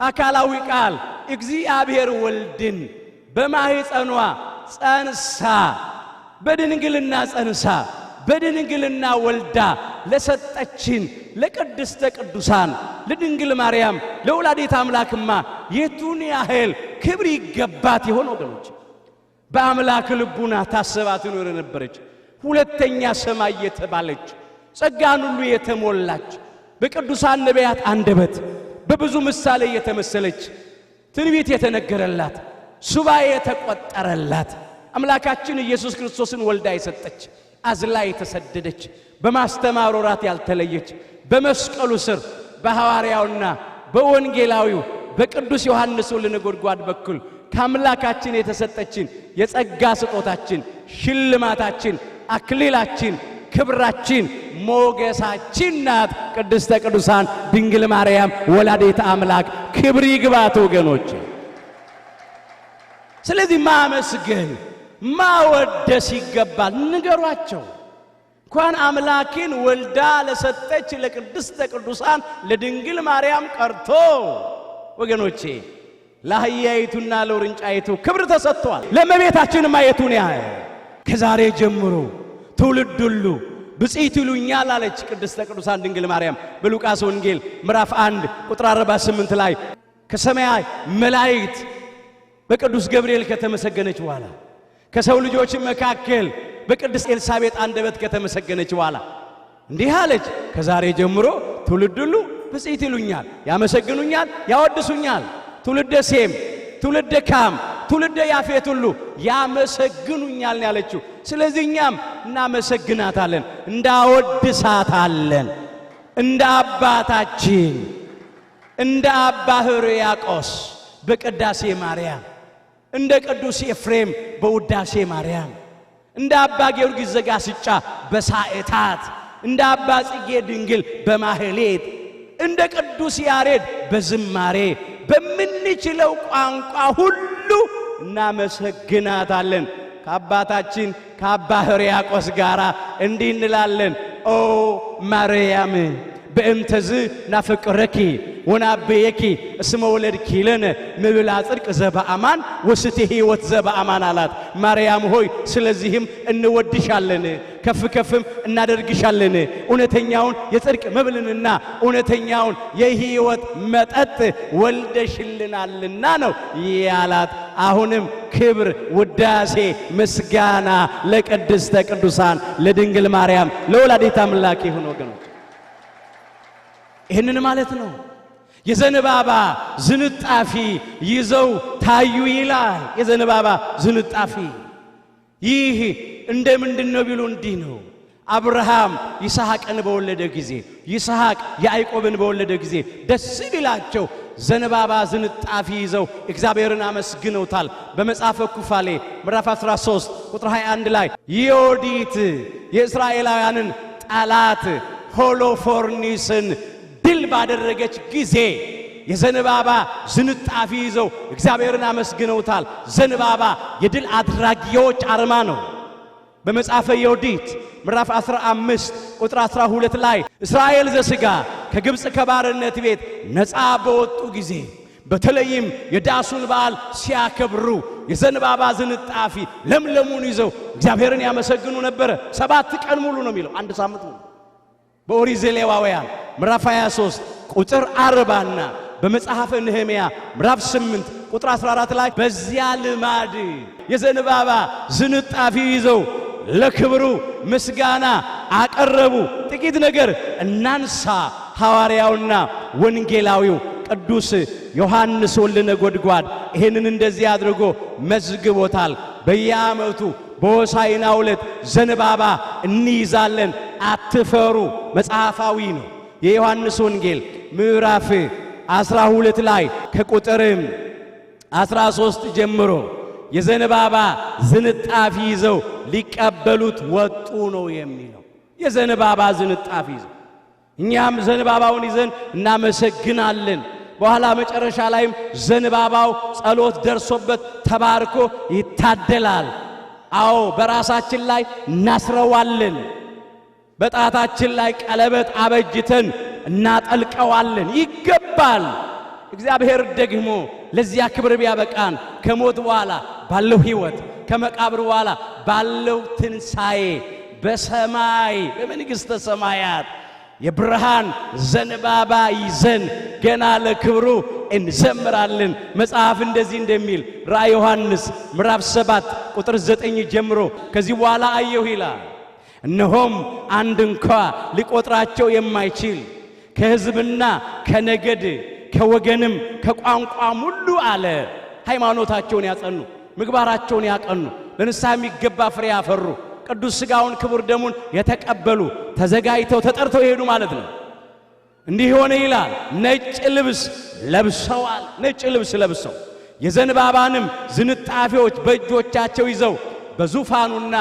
አካላዊ ቃል እግዚአብሔር ወልድን በማህፀኗ ጸንሳ በድንግልና ጸንሳ በድንግልና ወልዳ ለሰጠችን ለቅድስተ ቅዱሳን ለድንግል ማርያም ለወላዲተ አምላክማ የቱን ያህል ክብር ይገባት ይሆን ወገኖች? በአምላክ ልቡና ታስባ ትኖር ነበረች። ሁለተኛ ሰማይ የተባለች ጸጋን ሁሉ የተሞላች በቅዱሳን ነቢያት አንደበት በብዙ ምሳሌ የተመሰለች ትንቢት የተነገረላት ሱባኤ የተቆጠረላት አምላካችን ኢየሱስ ክርስቶስን ወልዳ የሰጠች አዝላ የተሰደደች በማስተማር ወራት ያልተለየች በመስቀሉ ስር በሐዋርያውና በወንጌላዊው በቅዱስ ዮሐንስ ወልነጎድጓድ በኩል ከአምላካችን የተሰጠችን የጸጋ ስጦታችን ሽልማታችን አክሊላችን ክብራችን ሞገሳችን ናት ቅድስተ ቅዱሳን ድንግል ማርያም ወላዲተ አምላክ። ክብር ይግባት ወገኖች። ስለዚህ ማመስገን ማወደስ ይገባል። ንገሯቸው እንኳን አምላክን ወልዳ ለሰጠች ለቅድስተ ቅዱሳን ለድንግል ማርያም ቀርቶ ወገኖቼ ለአህያይቱና ለውርንጫይቱ ክብር ተሰጥቷል። ለእመቤታችን ማየቱን ያህል ከዛሬ ጀምሮ ትውልድ ሁሉ ብፅዕት ይሉኛል አለች ቅድስተ ቅዱሳን ድንግል ማርያም በሉቃስ ወንጌል ምዕራፍ 1 ቁጥር 48 ላይ ከሰማይ መላእክት በቅዱስ ገብርኤል ከተመሰገነች በኋላ ከሰው ልጆች መካከል በቅድስት ኤልሳቤጥ አንደበት ከተመሰገነች በኋላ እንዲህ አለች፣ ከዛሬ ጀምሮ ትውልድ ሁሉ ብፅዕት ይሉኛል፣ ያመሰግኑኛል፣ ያወድሱኛል። ትውልደ ሴም፣ ትውልደ ካም፣ ትውልደ ያፌት ሁሉ ያመሰግኑኛል ያለችው። ስለዚህ እኛም እናመሰግናታለን፣ እንዳወድሳታለን። እንደ አባታችን እንደ አባ ሕርያቆስ በቅዳሴ ማርያም፣ እንደ ቅዱስ ኤፍሬም በውዳሴ ማርያም፣ እንደ አባ ጊዮርጊስ ዘጋስጫ በሳዕታት፣ እንደ አባ ጽጌ ድንግል በማህሌት፣ እንደ ቅዱስ ያሬድ በዝማሬ በምንችለው ቋንቋ ሁሉ እናመሰግናታለን። ከአባታችን ከአባ ሕርያቆስ ጋር እንዲህ እንላለን። ኦ ማርያም በእንተዝ ናፍቅረኪ ወናበየኪ እስመ ወለድኪ ለነ መብላ ጽድቅ ዘበአማን ወስቴ ሕይወት ዘበአማን አላት። ማርያም ሆይ ስለዚህም እንወድሻለን፣ ከፍ ከፍም እናደርግሻለን። እውነተኛውን የጽድቅ መብልንና እውነተኛውን የሕይወት መጠጥ ወልደሽልናልና ነው ያላት። አሁንም ክብር፣ ውዳሴ፣ ምስጋና ለቅድስተ ቅዱሳን ለድንግል ማርያም ለወላዲተ አምላክ ይሁን ወገኖች። ይህንን ማለት ነው። የዘንባባ ዝንጣፊ ይዘው ታዩ ይላል። የዘንባባ ዝንጣፊ ይህ እንደ ምንድነው ቢሉ እንዲህ ነው። አብርሃም ይስሐቅን በወለደ ጊዜ፣ ይስሐቅ ያዕቆብን በወለደ ጊዜ ደስ ቢላቸው ዘንባባ ዝንጣፊ ይዘው እግዚአብሔርን አመስግነውታል። በመጽሐፈ ኩፋሌ ምዕራፍ 13 ቁጥር 21 ላይ ዮዲት የእስራኤላውያንን ጠላት ሆሎፎርኒስን ድል ባደረገች ጊዜ የዘንባባ ዝንጣፊ ይዘው እግዚአብሔርን አመስግነውታል። ዘንባባ የድል አድራጊዎች አርማ ነው። በመጽሐፈ ዮዲት ምዕራፍ 15 ቁጥር 12 ላይ እስራኤል ዘሥጋ ከግብፅ ከባርነት ቤት ነፃ በወጡ ጊዜ በተለይም የዳሱን በዓል ሲያከብሩ የዘንባባ ዝንጣፊ ለምለሙን ይዘው እግዚአብሔርን ያመሰግኑ ነበር። 7 ቀን ሙሉ ነው የሚለው፣ አንድ ሳምንት ሙሉ። በኦሪት ዘሌዋውያን ምዕራፍ 23 ቁጥር 40ና በመጽሐፈ ነህምያ ምዕራፍ 8 ቁጥር 14 ላይ በዚያ ልማድ የዘንባባ ዝንጣፊ ይዘው ለክብሩ ምስጋና አቀረቡ። ጥቂት ነገር እናንሳ። ሐዋርያውና ወንጌላዊው ቅዱስ ዮሐንስ ወልደ ነጎድጓድ ይህንን እንደዚህ አድርጎ መዝግቦታል። በየዓመቱ በሆሳዕና ዕለት ዘንባባ እንይዛለን፣ አትፈሩ። መጽሐፋዊ ነው። የዮሐንስ ወንጌል ምዕራፍ 12 ላይ ከቁጥር 13 ጀምሮ የዘንባባ ዝንጣፊ ይዘው ሊቀበሉት ወጡ ነው የሚለው። የዘንባባ ዝንጣፊ ይዘው እኛም ዘንባባውን ይዘን እናመሰግናለን። በኋላ መጨረሻ ላይም ዘንባባው ጸሎት ደርሶበት ተባርኮ ይታደላል። አዎ በራሳችን ላይ እናስረዋለን። በጣታችን ላይ ቀለበት አበጅተን እናጠልቀዋለን። ይገባል። እግዚአብሔር ደግሞ ለዚያ ክብር ቢያበቃን ከሞት በኋላ ባለው ሕይወት ከመቃብር በኋላ ባለው ትንሣኤ በሰማይ በመንግሥተ ሰማያት የብርሃን ዘንባባ ይዘን ገና ለክብሩ እንዘምራለን። መጽሐፍ እንደዚህ እንደሚል ራእየ ዮሐንስ ምዕራፍ 7 ቁጥር 9 ጀምሮ ከዚህ በኋላ አየሁ ይላል፣ እነሆም አንድ እንኳ ሊቆጥራቸው የማይችል ከሕዝብና ከነገድ ከወገንም ከቋንቋም ሁሉ አለ ሃይማኖታቸውን ያጸኑ ምግባራቸውን ያቀኑ ለንስሐ የሚገባ ፍሬ ያፈሩ ቅዱስ ሥጋውን ክቡር ደሙን የተቀበሉ ተዘጋጅተው ተጠርተው ይሄዱ ማለት ነው። እንዲህ ሆነ ይላል፣ ነጭ ልብስ ለብሰዋል። ነጭ ልብስ ለብሰው የዘንባባንም ዝንጣፊዎች በእጆቻቸው ይዘው በዙፋኑና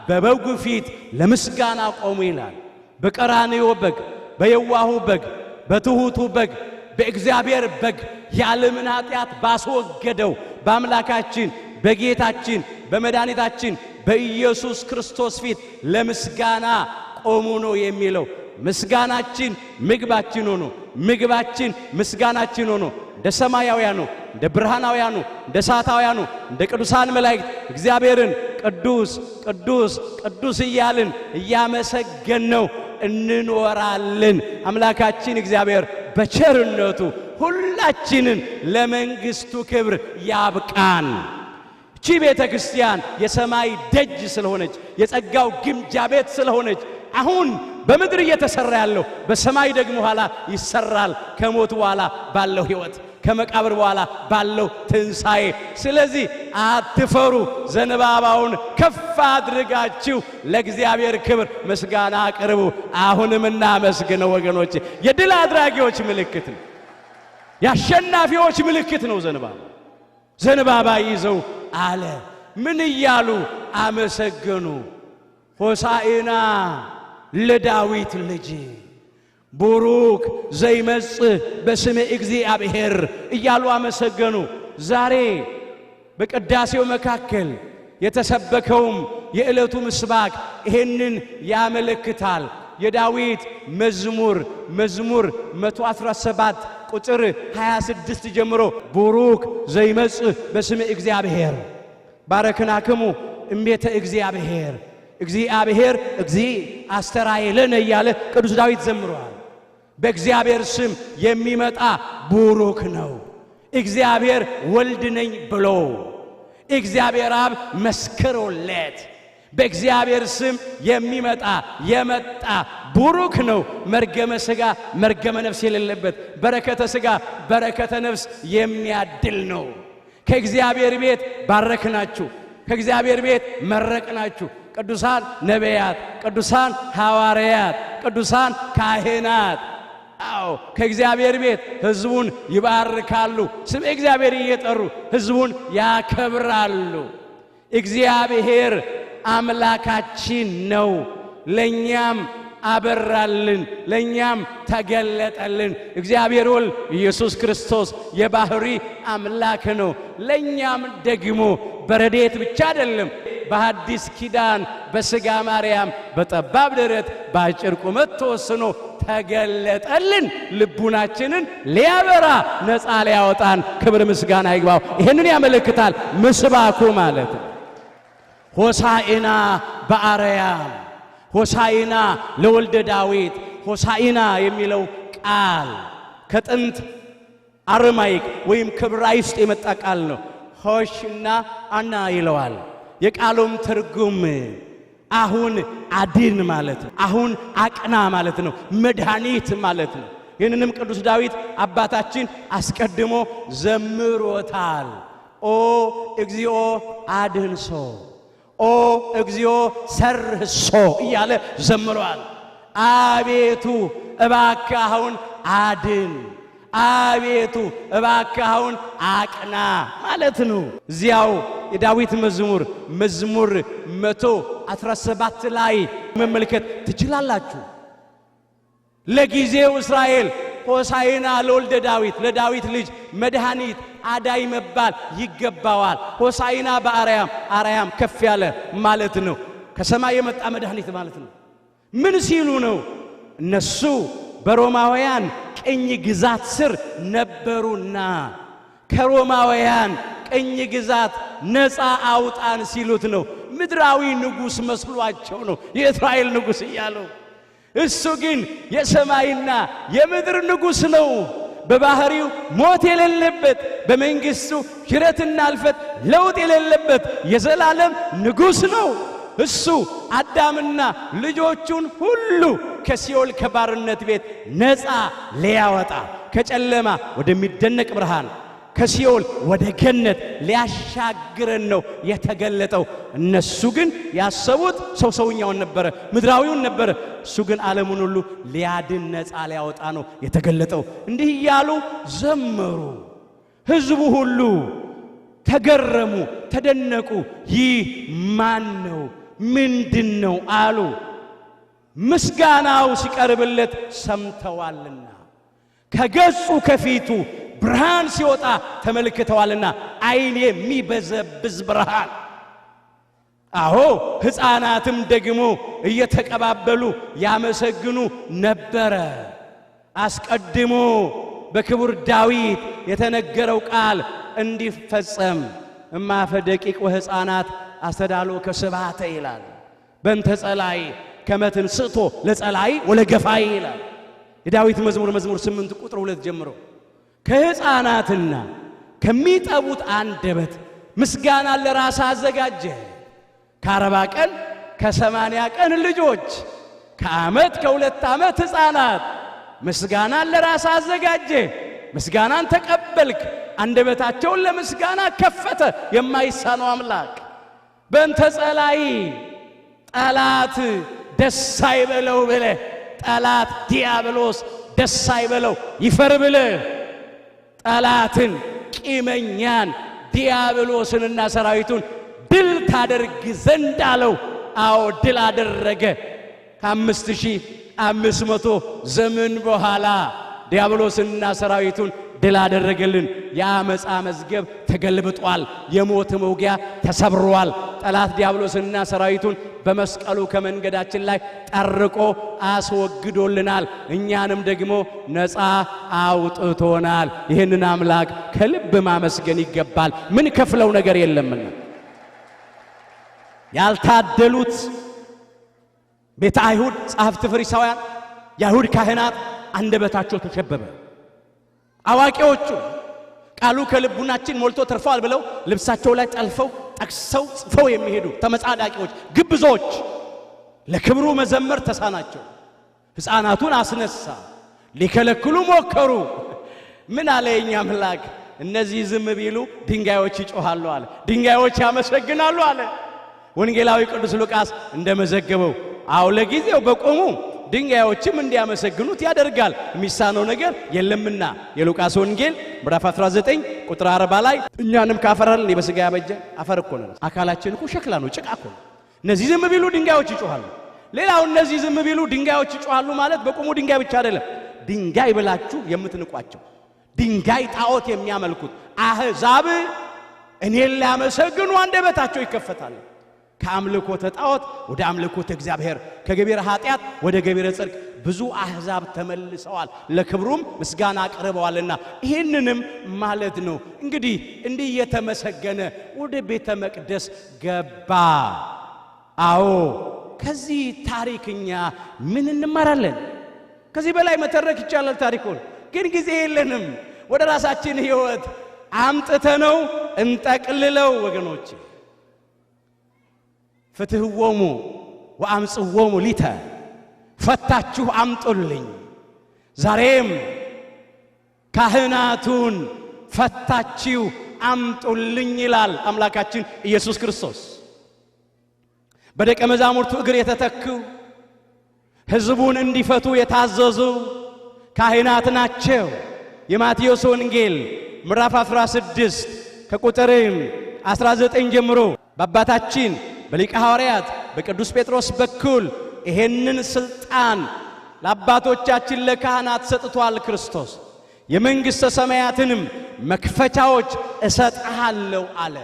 በበጉ ፊት ለምስጋና ቆሙ ይላል። በቀራንዮ በግ፣ በየዋሁ በግ፣ በትሑቱ በግ፣ በእግዚአብሔር በግ የዓለምን ኃጢአት ባስወገደው በአምላካችን በጌታችን በመድኃኒታችን በኢየሱስ ክርስቶስ ፊት ለምስጋና ቆሙ ነው የሚለው። ምስጋናችን ምግባችን ሆኖ ምግባችን ምስጋናችን ሆኖ እንደ ሰማያውያኑ እንደ ብርሃናውያኑ እንደ እሳታውያኑ እንደ ቅዱሳን መላእክት እግዚአብሔርን ቅዱስ ቅዱስ ቅዱስ እያልን እያመሰገንነው እንኖራለን። አምላካችን እግዚአብሔር በቸርነቱ ሁላችንን ለመንግሥቱ ክብር ያብቃን። እቺ ቤተ ክርስቲያን የሰማይ ደጅ ስለሆነች የጸጋው ግምጃ ቤት ስለሆነች አሁን በምድር እየተሰራ ያለው በሰማይ ደግሞ ኋላ ይሰራል። ከሞት በኋላ ባለው ሕይወት ከመቃብር በኋላ ባለው ትንሣኤ። ስለዚህ አትፈሩ። ዘንባባውን ከፍ አድርጋችሁ ለእግዚአብሔር ክብር ምስጋና አቅርቡ። አሁንም እናመስግነው ወገኖች። የድል አድራጊዎች ምልክት ነው። የአሸናፊዎች ምልክት ነው ዘንባባ። ዘንባባ ይዘው አለ ምን እያሉ አመሰገኑ? ሆሳዕና ለዳዊት ልጅ ቡሩክ ዘይመጽእ በስመ እግዚአብሔር እያሉ አመሰገኑ። ዛሬ በቅዳሴው መካከል የተሰበከውም የዕለቱ ምስባክ ይሄንን ያመለክታል። የዳዊት መዝሙር 117 ቁጥር 26 ጀምሮ ቡሩክ ዘይመጽእ በስመ እግዚአብሔር ባረክናክሙ እምቤተ እግዚአብሔር እግዚአብሔር አስተራየለነ እያለ ቅዱስ ዳዊት ዘምሯል። በእግዚአብሔር ስም የሚመጣ ቡሩክ ነው። እግዚአብሔር ወልድ ነኝ ብሎ እግዚአብሔር አብ መስክሮለት በእግዚአብሔር ስም የመጣ ቡሩክ ነው። መርገመ ሥጋ መርገመ ነፍስ የሌለበት በረከተ ሥጋ በረከተ ነፍስ የሚያድል ነው። ከእግዚአብሔር ቤት ባረክናችሁ፣ ከእግዚአብሔር ቤት መረቅናችሁ። ቅዱሳን ነቢያት፣ ቅዱሳን ሐዋርያት፣ ቅዱሳን ካህናት አዎ ከእግዚአብሔር ቤት ሕዝቡን ይባርካሉ። ስም እግዚአብሔር እየጠሩ ሕዝቡን ያከብራሉ። እግዚአብሔር አምላካችን ነው። ለኛም አበራልን፣ ለኛም ተገለጠልን። እግዚአብሔር ወልድ ኢየሱስ ክርስቶስ የባህሪ አምላክ ነው። ለኛም ደግሞ በረድኤት ብቻ አይደለም፣ በሐዲስ ኪዳን በሥጋ ማርያም በጠባብ ደረት በአጭር ቁመት ተወስኖ ተገለጠልን። ልቡናችንን ሊያበራ ነፃ ሊያወጣን ክብር ምስጋና ይግባው። ይህንን ያመለክታል ምስባኩ ማለት ነው። ሆሳዕና በአርያም፣ ሆሳዕና ለወልደ ዳዊት። ሆሳዕና የሚለው ቃል ከጥንት አረማይክ ወይም ከዕብራይስጥ የመጣ ቃል ነው። ሆሽና አና ይለዋል። የቃሉም ትርጉም አሁን አድን ማለት ነው። አሁን አቅና ማለት ነው። መድኃኒት ማለት ነው። ይህንንም ቅዱስ ዳዊት አባታችን አስቀድሞ ዘምሮታል። ኦ እግዚኦ አድንሶ፣ ኦ እግዚኦ ሰርህሶ እያለ ዘምሯል። አቤቱ እባክህ አሁን አድን፣ አቤቱ እባክህ አሁን አቅና ማለት ነው። እዚያው የዳዊት መዝሙር 117 ላይ መመልከት ትችላላችሁ። ለጊዜው እስራኤል ሆሳዕና ለወልደ ዳዊት፣ ለዳዊት ልጅ መድኃኒት አዳይ መባል ይገባዋል። ሆሳዕና በአርያም፣ አርያም ከፍ ያለ ማለት ነው። ከሰማይ የመጣ መድኃኒት ማለት ነው። ምን ሲሉ ነው? እነሱ በሮማውያን ቅኝ ግዛት ስር ነበሩና ከሮማውያን ቅኝ ግዛት ነፃ አውጣን ሲሉት ነው። ምድራዊ ንጉሥ መስሏቸው ነው የእስራኤል ንጉሥ እያለው። እሱ ግን የሰማይና የምድር ንጉሥ ነው። በባህሪው ሞት የሌለበት፣ በመንግሥቱ ሽረትና እልፈት ለውጥ የሌለበት የዘላለም ንጉሥ ነው። እሱ አዳምና ልጆቹን ሁሉ ከሲኦል ከባርነት ቤት ነፃ ሊያወጣ ከጨለማ ወደሚደነቅ ብርሃን ከሲኦል ወደ ገነት ሊያሻግረን ነው የተገለጠው። እነሱ ግን ያሰቡት ሰውኛውን ነበረ፣ ምድራዊውን ነበረ። እሱ ግን ዓለሙን ሁሉ ሊያድን ነፃ ሊያወጣ ነው የተገለጠው። እንዲህ እያሉ ዘመሩ። ሕዝቡ ሁሉ ተገረሙ፣ ተደነቁ። ይህ ማን ነው? ምንድን ነው አሉ። ምስጋናው ሲቀርብለት ሰምተዋልና ከገጹ ከፊቱ ብርሃን ሲወጣ ተመልክተዋልና፣ ዓይን የሚበዘብዝ ብርሃን። አዎ ሕፃናትም ደግሞ እየተቀባበሉ ያመሰግኑ ነበረ። አስቀድሞ በክቡር ዳዊት የተነገረው ቃል እንዲፈጸም እማፈ ደቂቅ ወሕፃናት አስተዳሎ ከስብሐተ ይላል። በእንተ ጸላይ ከመትን ስቶ ለጸላይ ወለገፋይ ይላል የዳዊት መዝሙር 8 ቁጥር 2 ጀምሮ። ከሕፃናትና ከሚጠቡት አንደበት ምስጋና ለራስ አዘጋጀ። ከ40 ቀን ከ80 ቀን ልጆች ከዓመት ከ2 ዓመት ሕፃናት ምስጋናን ለራስ አዘጋጀ። ምስጋናን ተቀበልክ፣ አንደበታቸውን ለምስጋና ከፈተ የማይሳነው አምላክ። በእንተ ጸላይ ጠላት ደስ አይበለው ብለህ፣ ጠላት ዲያብሎስ ደስ አይበለው ይፈር ብለህ ጠላትን ቂመኛን ዲያብሎስንና ሰራዊቱን ድል ታደርግ ዘንድ አለው። አዎ ድል አደረገ። ከ5500 ዘመን በኋላ ዲያብሎስንና ሰራዊቱን ድል አደረገልን። የአመፃ መዝገብ ተገልብጧል። የሞት መውጊያ ተሰብሯል። ጠላት ዲያብሎስንና ሰራዊቱን በመስቀሉ ከመንገዳችን ላይ ጠርቆ አስወግዶልናል። እኛንም ደግሞ ነፃ አውጥቶናል። ይህንን አምላክ ከልብ ማመስገን ይገባል። ምን ከፍለው ነገር የለምና። ያልታደሉት ቤተ አይሁድ ጸሐፍት ፈሪሳውያን፣ የአይሁድ ካህናት አንደበታቸው ተሸበበ። አዋቂዎቹ ቃሉ ከልቡናችን ሞልቶ ተርፈዋል ብለው ልብሳቸው ላይ ጠልፈው ጠቅሰው ጽፈው የሚሄዱ ተመጻዳቂዎች፣ ግብዞች ለክብሩ መዘመር ተሳናቸው። ሕፃናቱን አስነሳ፣ ሊከለክሉ ሞከሩ። ምን አለ የኛ አምላክ? እነዚህ ዝም ቢሉ ድንጋዮች ይጮሃሉ አለ፣ ድንጋዮች ያመሰግናሉ አለ። ወንጌላዊ ቅዱስ ሉቃስ እንደመዘገበው አው ለጊዜው በቆሙ ድንጋዮችም እንዲያመሰግኑት ያደርጋል የሚሳነው ነገር የለምና። የሉቃስ ወንጌል ምዕራፍ 19 ቁጥር 40 ላይ እኛንም ካፈራልን በሥጋ ያበጀ አፈር እኮ ነው። አካላችን እኮ ሸክላ ነው፣ ጭቃ እኮ ነው። እነዚህ ዝም ቢሉ ድንጋዮች ይጮሃሉ። ሌላው እነዚህ ዝም ቢሉ ድንጋዮች ይጮሃሉ ማለት በቁሙ ድንጋይ ብቻ አይደለም። ድንጋይ ብላችሁ የምትንቋቸው ድንጋይ ጣዖት የሚያመልኩት አህዛብ እኔን ሊያመሰግኑ አንደበታቸው ይከፈታል። ከአምልኮተ ጣዖት ወደ አምልኮተ እግዚአብሔር፣ ከገቢረ ኃጢአት ወደ ገቢረ ጽድቅ ብዙ አህዛብ ተመልሰዋል፣ ለክብሩም ምስጋና አቅርበዋልና ይህንንም ማለት ነው። እንግዲህ እንዲህ የተመሰገነ ወደ ቤተ መቅደስ ገባ። አዎ ከዚህ ታሪክኛ ምን እንማራለን? ከዚህ በላይ መተረክ ይቻላል ታሪኩን፣ ግን ጊዜ የለንም። ወደ ራሳችን ሕይወት አምጥተነው እንጠቅልለው ወገኖች። ፍትሕዎሙ ወአምጽዎሙ ሊተ፣ ፈታችሁ አምጡልኝ። ዛሬም ካህናቱን ፈታችሁ አምጡልኝ ይላል አምላካችን ኢየሱስ ክርስቶስ። በደቀ መዛሙርቱ እግር የተተኩ ሕዝቡን እንዲፈቱ የታዘዙ ካህናት ናቸው። የማቴዎስ ወንጌል ምዕራፍ 16 ከቁጥር 19 ጀምሮ በአባታችን በሊቀ ሐዋርያት በቅዱስ ጴጥሮስ በኩል ይሄንን ስልጣን ለአባቶቻችን ለካህናት ሰጥቷል ክርስቶስ። የመንግሥተ ሰማያትንም መክፈቻዎች እሰጥሃለሁ አለ።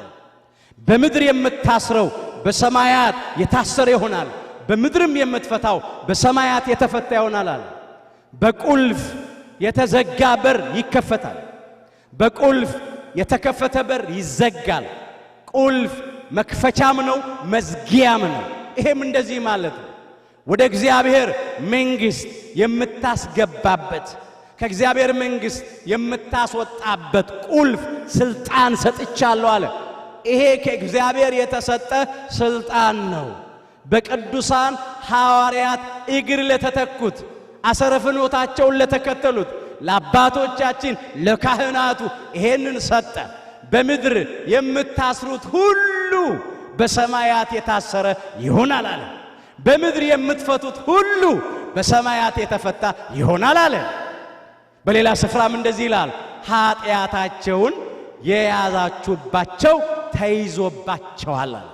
በምድር የምታስረው በሰማያት የታሰረ ይሆናል፣ በምድርም የምትፈታው በሰማያት የተፈታ ይሆናል አለ። በቁልፍ የተዘጋ በር ይከፈታል፣ በቁልፍ የተከፈተ በር ይዘጋል። ቁልፍ መክፈቻም ነው መዝጊያም ነው። ይሄም እንደዚህ ማለት ነው። ወደ እግዚአብሔር መንግሥት የምታስገባበት ከእግዚአብሔር መንግሥት የምታስወጣበት ቁልፍ ስልጣን ሰጥቻለሁ አለ። ይሄ ከእግዚአብሔር የተሰጠ ስልጣን ነው። በቅዱሳን ሐዋርያት እግር ለተተኩት አሰረ ፍኖታቸውን ለተከተሉት ለአባቶቻችን ለካህናቱ ይሄንን ሰጠ። በምድር የምታስሩት ሁሉ በሰማያት የታሰረ ይሆናል አለ። በምድር የምትፈቱት ሁሉ በሰማያት የተፈታ ይሆናል አለ። በሌላ ስፍራም እንደዚህ ይላል፣ ኃጢአታቸውን የያዛችሁባቸው ተይዞባቸዋል አለ።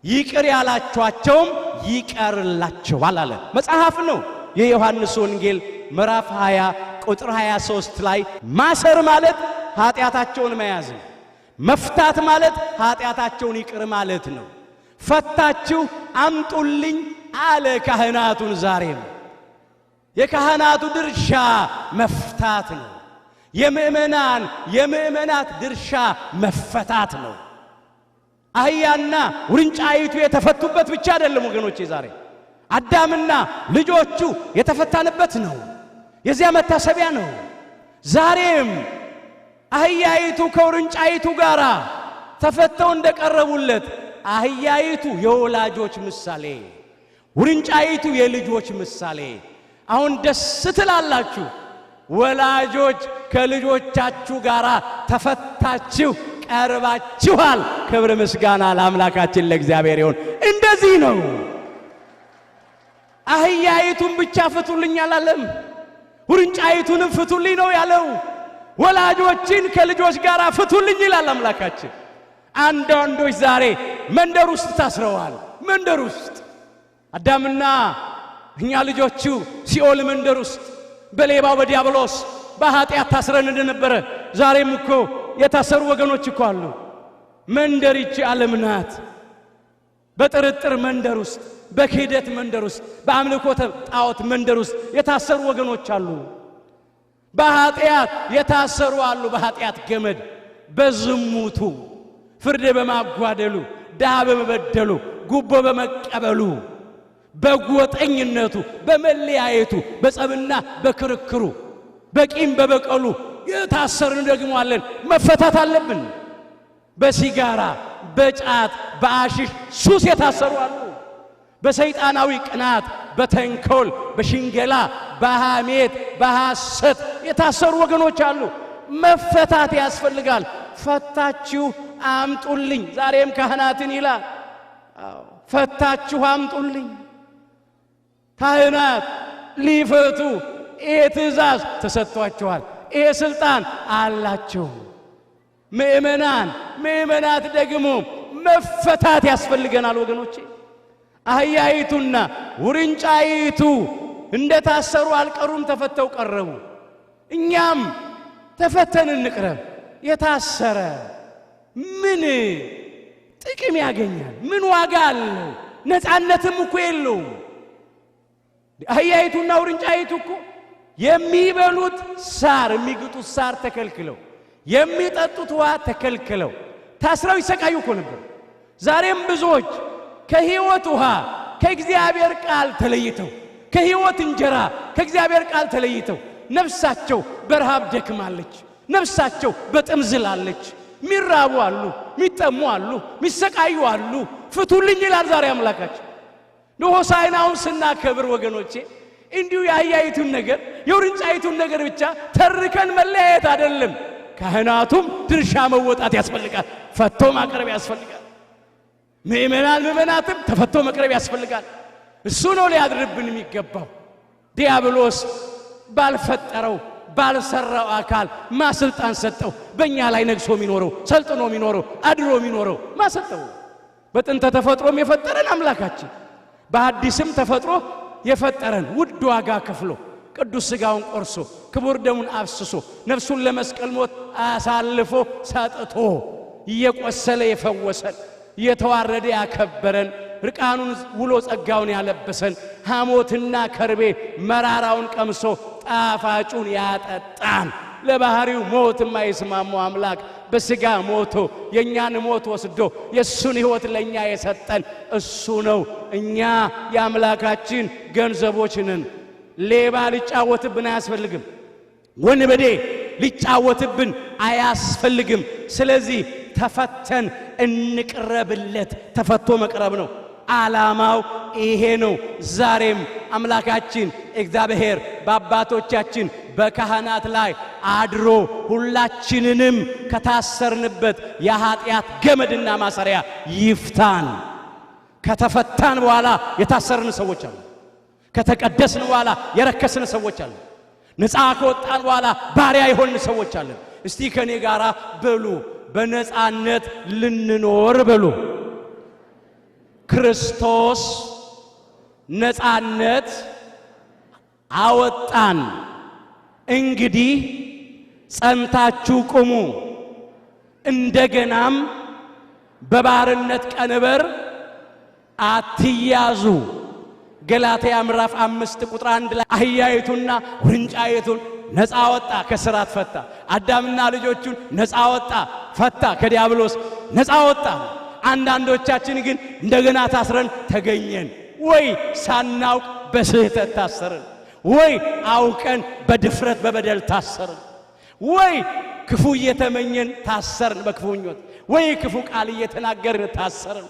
ይቅር ያላችኋቸውም ይቀርላቸዋል አለ። መጽሐፍ ነው። የዮሐንስ ወንጌል ምዕራፍ 20 ቁጥር 23 ላይ ማሰር ማለት ኃጢአታቸውን መያዝ ነው። መፍታት ማለት ኃጢአታቸውን ይቅር ማለት ነው። ፈታችሁ አምጡልኝ አለ ካህናቱን። ዛሬም የካህናቱ ድርሻ መፍታት ነው። የምእመናት ድርሻ መፈታት ነው። አህያና ውርንጫይቱ የተፈቱበት ብቻ አይደለም ወገኖቼ። ዛሬ አዳምና ልጆቹ የተፈታንበት ነው። የዚያ መታሰቢያ ነው። ዛሬም አህያይቱ ከውርንጫይቱ ጋር ተፈተው እንደቀረቡለት አህያይቱ የወላጆች ምሳሌ፣ ውርንጫይቱ የልጆች ምሳሌ። አሁን ደስ ትላላችሁ ወላጆች ከልጆቻችሁ ጋር ተፈታችሁ ቀርባችኋል። ክብር ምስጋና ለአምላካችን ለእግዚአብሔር ይሁን። እንደዚህ ነው። አህያይቱን ብቻ ፍቱልኝ አላለም፣ ውርንጫይቱንም ፍቱልኝ ነው ያለው። ወላጆችን ከልጆች ጋር ፍቱልኝ ይላል አምላካችን። አንዳንዶች ዛሬ መንደር ውስጥ ታስረዋል። መንደር ውስጥ አዳምና እኛ ልጆቹ ሲኦል መንደር ውስጥ በሌባው በዲያብሎስ በኃጢአት ታስረን እንደነበረ ዛሬም እኮ የታሰሩ ወገኖች እኮ አሉ። መንደር ይቺ ዓለም ናት። በጥርጥር መንደር ውስጥ፣ በክህደት መንደር ውስጥ፣ በአምልኮተ ጣዖት መንደር ውስጥ የታሰሩ ወገኖች አሉ። በኃጢአት የታሰሩ አሉ። በኃጢአት ገመድ፣ በዝሙቱ፣ ፍርድ በማጓደሉ፣ ድሃ በመበደሉ፣ ጉቦ በመቀበሉ፣ በጎጠኝነቱ፣ በመለያየቱ፣ በጸብና በክርክሩ፣ በቂም በበቀሉ የታሰርን ደግሞ አለን። መፈታት አለብን። በሲጋራ፣ በጫት፣ በአሽሽ ሱስ የታሰሩ አሉ። በሰይጣናዊ ቅናት፣ በተንኮል፣ በሽንገላ፣ በሐሜት፣ በሐሰት የታሰሩ ወገኖች አሉ። መፈታት ያስፈልጋል። ፈታችሁ አምጡልኝ። ዛሬም ካህናትን ይላል፣ ፈታችሁ አምጡልኝ። ካህናት ሊፈቱ ይሄ ትእዛዝ ተሰጥቷቸዋል። ይሄ ስልጣን አላቸው። ምእመናት ደግሞ መፈታት ያስፈልገናል ወገኖቼ። አህያይቱና ውርንጫይቱ እንደታሰሩ አልቀሩም፣ ተፈተው ቀረቡ። እኛም ተፈተን እንቅረብ። የታሰረ ምን ጥቅም ያገኛል? ምን ዋጋ አለው? ነፃነትም እኮ የለውም። አህያይቱና ውርንጫይቱ እኮ የሚበሉት ሳር የሚግጡት ሳር ተከልክለው የሚጠጡት ውሃ ተከልክለው ታስረው ይሰቃዩ እኮ ነበር። ዛሬም ብዙዎች ከሕይወት ውሃ ከእግዚአብሔር ቃል ተለይተው ከሕይወት እንጀራ ከእግዚአብሔር ቃል ተለይተው ነፍሳቸው በረሃብ ደክማለች፣ ነፍሳቸው በጥም ዝላለች። ሚራቡ አሉ፣ ሚጠሙ አሉ፣ ሚሰቃዩ አሉ። ፍቱልኝ ይላል ዛሬ አምላካችን። ሆሳዕናውን ስናከብር ወገኖቼ እንዲሁ የአህያይቱን ነገር የውርንጫይቱን ነገር ብቻ ተርከን መለያየት አይደለም። ካህናቱም ድርሻ መወጣት ያስፈልጋል። ፈቶ ማቅረብ ያስፈልጋል። ምእመናትም ተፈቶ መቅረብ ያስፈልጋል። እሱ ነው ሊያድርብን የሚገባው። ዲያብሎስ ባልፈጠረው ባልሰራው አካል ማስልጣን ሰጠው። በእኛ ላይ ነግሶ የሚኖረው ሰልጥኖ የሚኖረው አድሮ የሚኖረው ማሰጠው። በጥንተ ተፈጥሮም የፈጠረን አምላካችን በአዲስም ተፈጥሮ የፈጠረን ውድ ዋጋ ከፍሎ ቅዱስ ሥጋውን ቆርሶ ክቡር ደሙን አፍስሶ ነፍሱን ለመስቀል ሞት አሳልፎ ሰጥቶ እየቆሰለ የፈወሰን እየተዋረደ ያከበረን ርቃኑን ውሎ ጸጋውን ያለበሰን ሐሞትና ከርቤ መራራውን ቀምሶ ጣፋጩን ያጠጣን ለባህሪው ሞት የማይስማማው አምላክ በሥጋ ሞቶ የኛን ሞት ወስዶ የሱን ሕይወት ለኛ የሰጠን እሱ ነው። እኛ የአምላካችን ገንዘቦች ነን። ሌባ ሊጫወትብን አያስፈልግም። ወንበዴ ሊጫወትብን አያስፈልግም። ስለዚህ ተፈተን እንቅረብለት። ተፈቶ መቅረብ ነው ዓላማው፣ ይሄ ነው። ዛሬም አምላካችን እግዚአብሔር በአባቶቻችን በካህናት ላይ አድሮ ሁላችንንም ከታሰርንበት የኃጢአት ገመድና ማሰሪያ ይፍታን። ከተፈታን በኋላ የታሰርን ሰዎች አሉ። ከተቀደስን በኋላ የረከስን ሰዎች አሉ። ነፃ ከወጣን በኋላ ባሪያ የሆንን ሰዎች አለን። እስቲ ከኔ ጋር በሉ በነፃነት ልንኖር በሉ። ክርስቶስ ነፃነት አወጣን፣ እንግዲህ ጸንታችሁ ቁሙ፣ እንደገናም በባርነት ቀንበር አትያዙ። ገላትያ ምዕራፍ 5 ቁጥር 1 ላይ አህያይቱና ውርንጫይቱን ነፃ ወጣ፣ ከስራት ፈታ። አዳምና ልጆቹን ነፃ ወጣ፣ ፈታ፣ ከዲያብሎስ ነፃ ወጣ። አንዳንዶቻችን ግን እንደገና ታስረን ተገኘን። ወይ ሳናውቅ በስህተት ታሰርን፣ ወይ አውቀን በድፍረት በበደል ታሰርን፣ ወይ ክፉ እየተመኘን ታሰርን በክፉ ምኞት፣ ወይ ክፉ ቃል እየተናገርን ታሰርን፣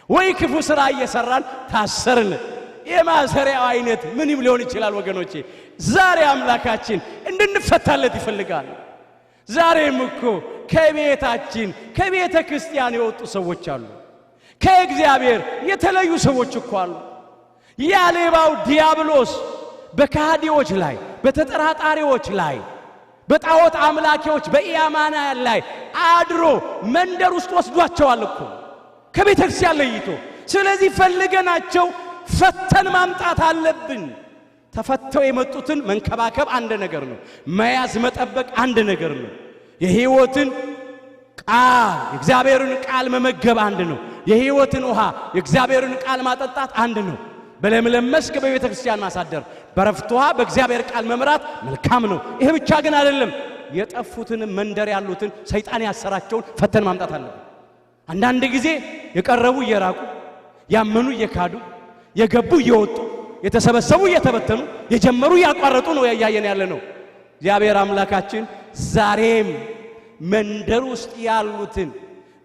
ወይ ክፉ ሥራ እየሰራን ታሰርን። የማሰሪያው አይነት ምንም ሊሆን ይችላል ወገኖቼ። ዛሬ አምላካችን እንድንፈታለት ይፈልጋል። ዛሬም እኮ ከቤታችን ከቤተ ክርስቲያን የወጡ ሰዎች አሉ። ከእግዚአብሔር የተለዩ ሰዎች እኮ አሉ። ያ ሌባው ዲያብሎስ በካህዲዎች ላይ በተጠራጣሪዎች ላይ በጣዖት አምላኪዎች በኢያማናውያን ላይ አድሮ መንደር ውስጥ ወስዷቸዋል እኮ ከቤተ ክርስቲያን ለይቶ። ስለዚህ ፈልገናቸው ፈተን ማምጣት አለብን። ተፈተው የመጡትን መንከባከብ አንድ ነገር ነው። መያዝ መጠበቅ አንድ ነገር ነው። የሕይወትን ቃል የእግዚአብሔርን ቃል መመገብ አንድ ነው። የሕይወትን ውሃ የእግዚአብሔርን ቃል ማጠጣት አንድ ነው። በለምለም መስክ በቤተ ክርስቲያን ማሳደር፣ በረፍት ውሃ በእግዚአብሔር ቃል መምራት መልካም ነው። ይሄ ብቻ ግን አይደለም። የጠፉትን መንደር ያሉትን ሰይጣን ያሰራቸውን ፈተን ማምጣት አለብን። አንዳንድ ጊዜ የቀረቡ እየራቁ ያመኑ እየካዱ የገቡ እየወጡ የተሰበሰቡ እየተበተኑ የጀመሩ እያቋረጡ ነው ያያየን ያለ ነው። እግዚአብሔር አምላካችን ዛሬም መንደር ውስጥ ያሉትን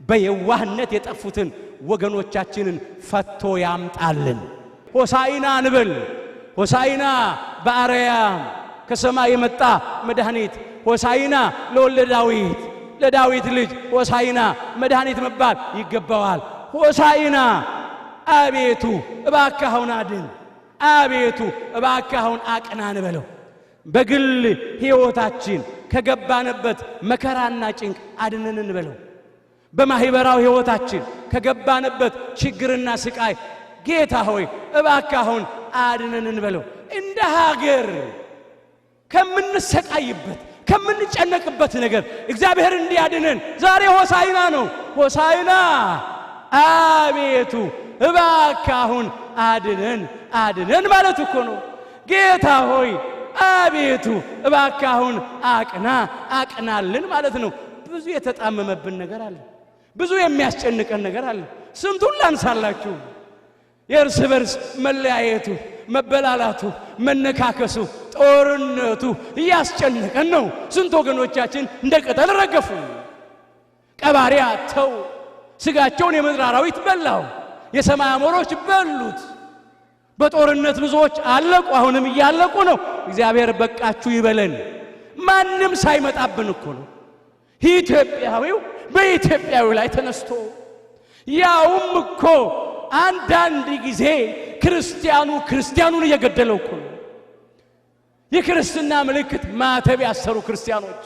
በየዋህነት የጠፉትን ወገኖቻችንን ፈቶ ያምጣልን። ሆሳዕና እንበል። ሆሳዕና በአርያም ከሰማይ የመጣ መድኃኒት፣ ሆሳዕና ለወልደ ዳዊት ለዳዊት ልጅ ሆሳዕና መድኃኒት መባል ይገባዋል። ሆሳዕና አቤቱ እባክህ አሁን አድን፣ አቤቱ እባክህ አሁን አቅናን በለው። በግል ሕይወታችን ከገባንበት መከራና ጭንቅ አድነን በለው። በማህበራዊ ሕይወታችን ከገባንበት ችግርና ስቃይ ጌታ ሆይ እባክህ አሁን አድነን በለው። እንደ ሀገር ከምንሰቃይበት ከምንጨነቅበት ነገር እግዚአብሔር እንዲያድነን ዛሬ ሆሳዕና ነው። ሆሳዕና አቤቱ እባክህ አሁን አድነን ማለት እኮ ነው። ጌታ ሆይ አቤቱ እባክህ አሁን አቅናልን ማለት ነው። ብዙ የተጣመመብን ነገር አለ። ብዙ የሚያስጨንቀን ነገር አለ። ስንቱን ላንሳላችሁ? የእርስ በርስ መለያየቱ፣ መበላላቱ፣ መነካከሱ፣ ጦርነቱ እያስጨነቀን ነው። ስንት ወገኖቻችን እንደ ቅጠል ረገፉ። ቀባሪ አጥተው ስጋቸውን የምድር አራዊት በላው፣ የሰማይ አሞሮች በሉት። በጦርነት ብዙዎች አለቁ፣ አሁንም እያለቁ ነው። እግዚአብሔር በቃችሁ ይበለን። ማንም ሳይመጣብን እኮ ነው ኢትዮጵያዊው በኢትዮጵያዊ ላይ ተነስቶ ያውም እኮ አንዳንድ ጊዜ ክርስቲያኑን እየገደለው እኮ ነው። የክርስትና ምልክት ማተብ ያሰሩ ክርስቲያኖች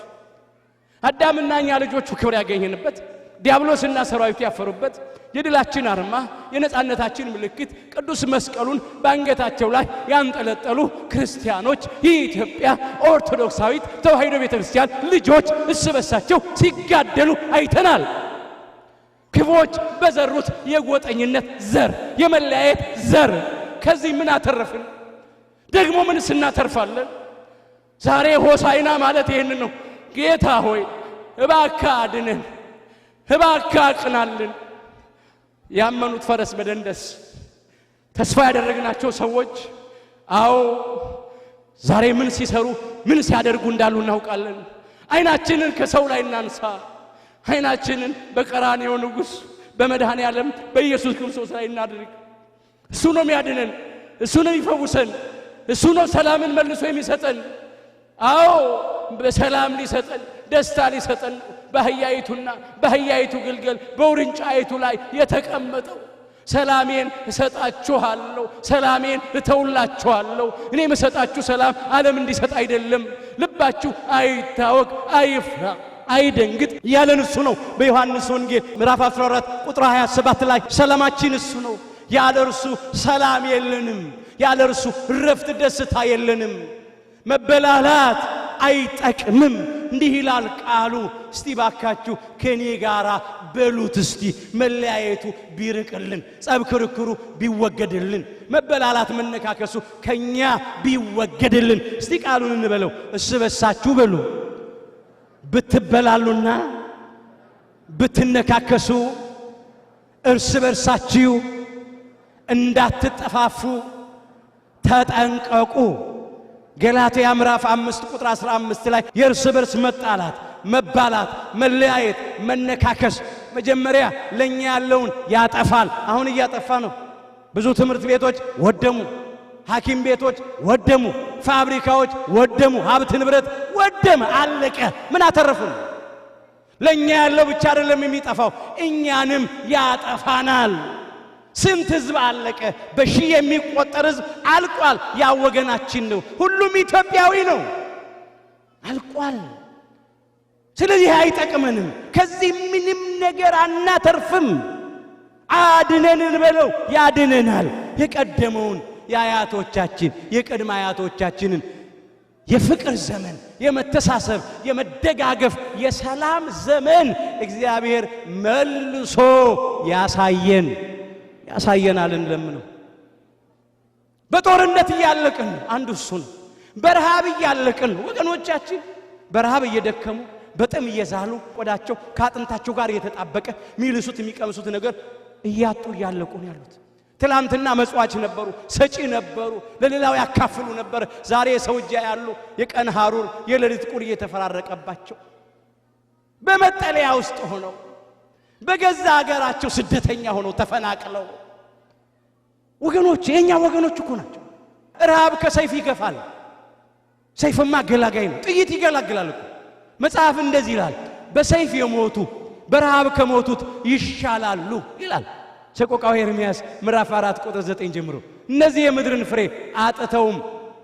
አዳምና እኛ ልጆቹ ክብር ያገኘንበት ዲያብሎስና ሰራዊቱ ያፈሩበት የድላችን አርማ የነጻነታችን ምልክት ቅዱስ መስቀሉን ባንገታቸው ላይ ያንጠለጠሉ ክርስቲያኖች የኢትዮጵያ ኦርቶዶክሳዊት ተዋሕዶ ቤተክርስቲያን ልጆች እርስ በርሳቸው ሲጋደሉ አይተናል። ክፎች በዘሩት የጎጠኝነት ዘር የመለያየት ዘር ከዚህ ምን አተረፍን? ደግሞ ምን እናተርፋለን? ዛሬ ሆሳዕና ማለት ይሄንን ነው። ጌታ ሆይ እባክህ አድነን፣ እባክህ አቅናልን። ያመኑት ፈረስ በደንደስ ተስፋ ያደረግናቸው ሰዎች አዎ ዛሬ ምን ሲሰሩ ምን ሲያደርጉ እንዳሉ እናውቃለን። አይናችንን ከሰው ላይ እናንሳ። አይናችንን በቀራንዮ ንጉሥ በመድኃኔ ዓለም በኢየሱስ ክርስቶስ ላይ እናድርግ። እሱ ነው የሚያድነን፣ እሱ ነው የሚፈውሰን፣ እሱ ነው ሰላምን መልሶ የሚሰጠን። አዎ በሰላም ሊሰጠን ደስታ ሊሰጠን በአህያይቱና በአህያይቱ ግልገል በውርንጫይቱ ላይ የተቀመጠው ሰላሜን እሰጣችኋለሁ፣ ሰላሜን እተውላችኋለሁ። እኔ የምሰጣችሁ ሰላም ዓለም እንዲሰጥ አይደለም። ልባችሁ አይታወክ፣ አይፍራ፣ አይደንግጥ ያለን እሱ ነው። በዮሐንስ ወንጌል ምዕራፍ 14 ቁጥር 27 ላይ ሰላማችን እሱ ነው፣ ያለ እርሱ ሰላም የለንም፣ ያለ እርሱ እረፍት ደስታ የለንም። መበላላት አይጠቅምም። እንዲህ ይላል ቃሉ። እስቲ ባካችሁ ከኔ ጋራ በሉት። እስቲ መለያየቱ ቢርቅልን፣ ጸብ ክርክሩ ቢወገድልን፣ መበላላት መነካከሱ ከኛ ቢወገድልን፣ እስቲ ቃሉን እንበለው። እርስ በርሳችሁ በሉ። ብትበላሉና ብትነካከሱ እርስ በርሳችሁ እንዳትጠፋፉ ተጠንቀቁ። ገላትያ ምዕራፍ 5 ቁጥር 15 ላይ የእርስ በርስ መጣላት፣ መባላት፣ መለያየት፣ መነካከስ መጀመሪያ ለኛ ያለውን ያጠፋል። አሁን እያጠፋ ነው። ብዙ ትምህርት ቤቶች ወደሙ፣ ሐኪም ቤቶች ወደሙ፣ ፋብሪካዎች ወደሙ፣ ሀብት ንብረት ወደመ፣ አለቀ። ምን አተረፉን? ለኛ ያለው ብቻ አይደለም የሚጠፋው፣ እኛንም ያጠፋናል። ስንት ህዝብ አለቀ? በሺህ የሚቆጠር ህዝብ አልቋል። ያ ወገናችን ነው፣ ሁሉም ኢትዮጵያዊ ነው፣ አልቋል። ስለዚህ አይጠቅመንም፣ ከዚህ ምንም ነገር አናተርፍም። አድነን እንበለው፣ ያድነናል። የቀደመውን የአያቶቻችን የቅድመ አያቶቻችንን የፍቅር ዘመን፣ የመተሳሰብ፣ የመደጋገፍ፣ የሰላም ዘመን እግዚአብሔር መልሶ ያሳየናል። እንለምነው። በጦርነት እያለቅን አንዱ እሱ ነው። በረሃብ እያለቅን ወገኖቻችን በረሃብ እየደከሙ በጥም እየዛሉ ቆዳቸው ከአጥንታቸው ጋር እየተጣበቀ ሚልሱት የሚቀምሱት ነገር እያጡ እያለቁ ነው ያሉት። ትላንትና መጽዋች ነበሩ፣ ሰጪ ነበሩ፣ ለሌላው ያካፍሉ ነበር። ዛሬ ሰው እጅ ያሉ የቀን ሐሩር የሌሊት ቁር እየተፈራረቀባቸው በመጠለያ ውስጥ ሆነው በገዛ ሀገራቸው ስደተኛ ሆነው ተፈናቅለው ወገኖች፣ የኛ ወገኖች እኮ ናቸው። ረሃብ ከሰይፍ ይገፋል። ሰይፍማ ገላጋይ ነው፣ ጥይት ይገላግላል እኮ። መጽሐፍ እንደዚህ ይላል፣ በሰይፍ የሞቱ በረሃብ ከሞቱት ይሻላሉ ይላል። ሰቆቃወ ኤርምያስ ምዕራፍ 4 ቁጥር 9 ጀምሮ እነዚህ የምድርን ፍሬ አጥተውም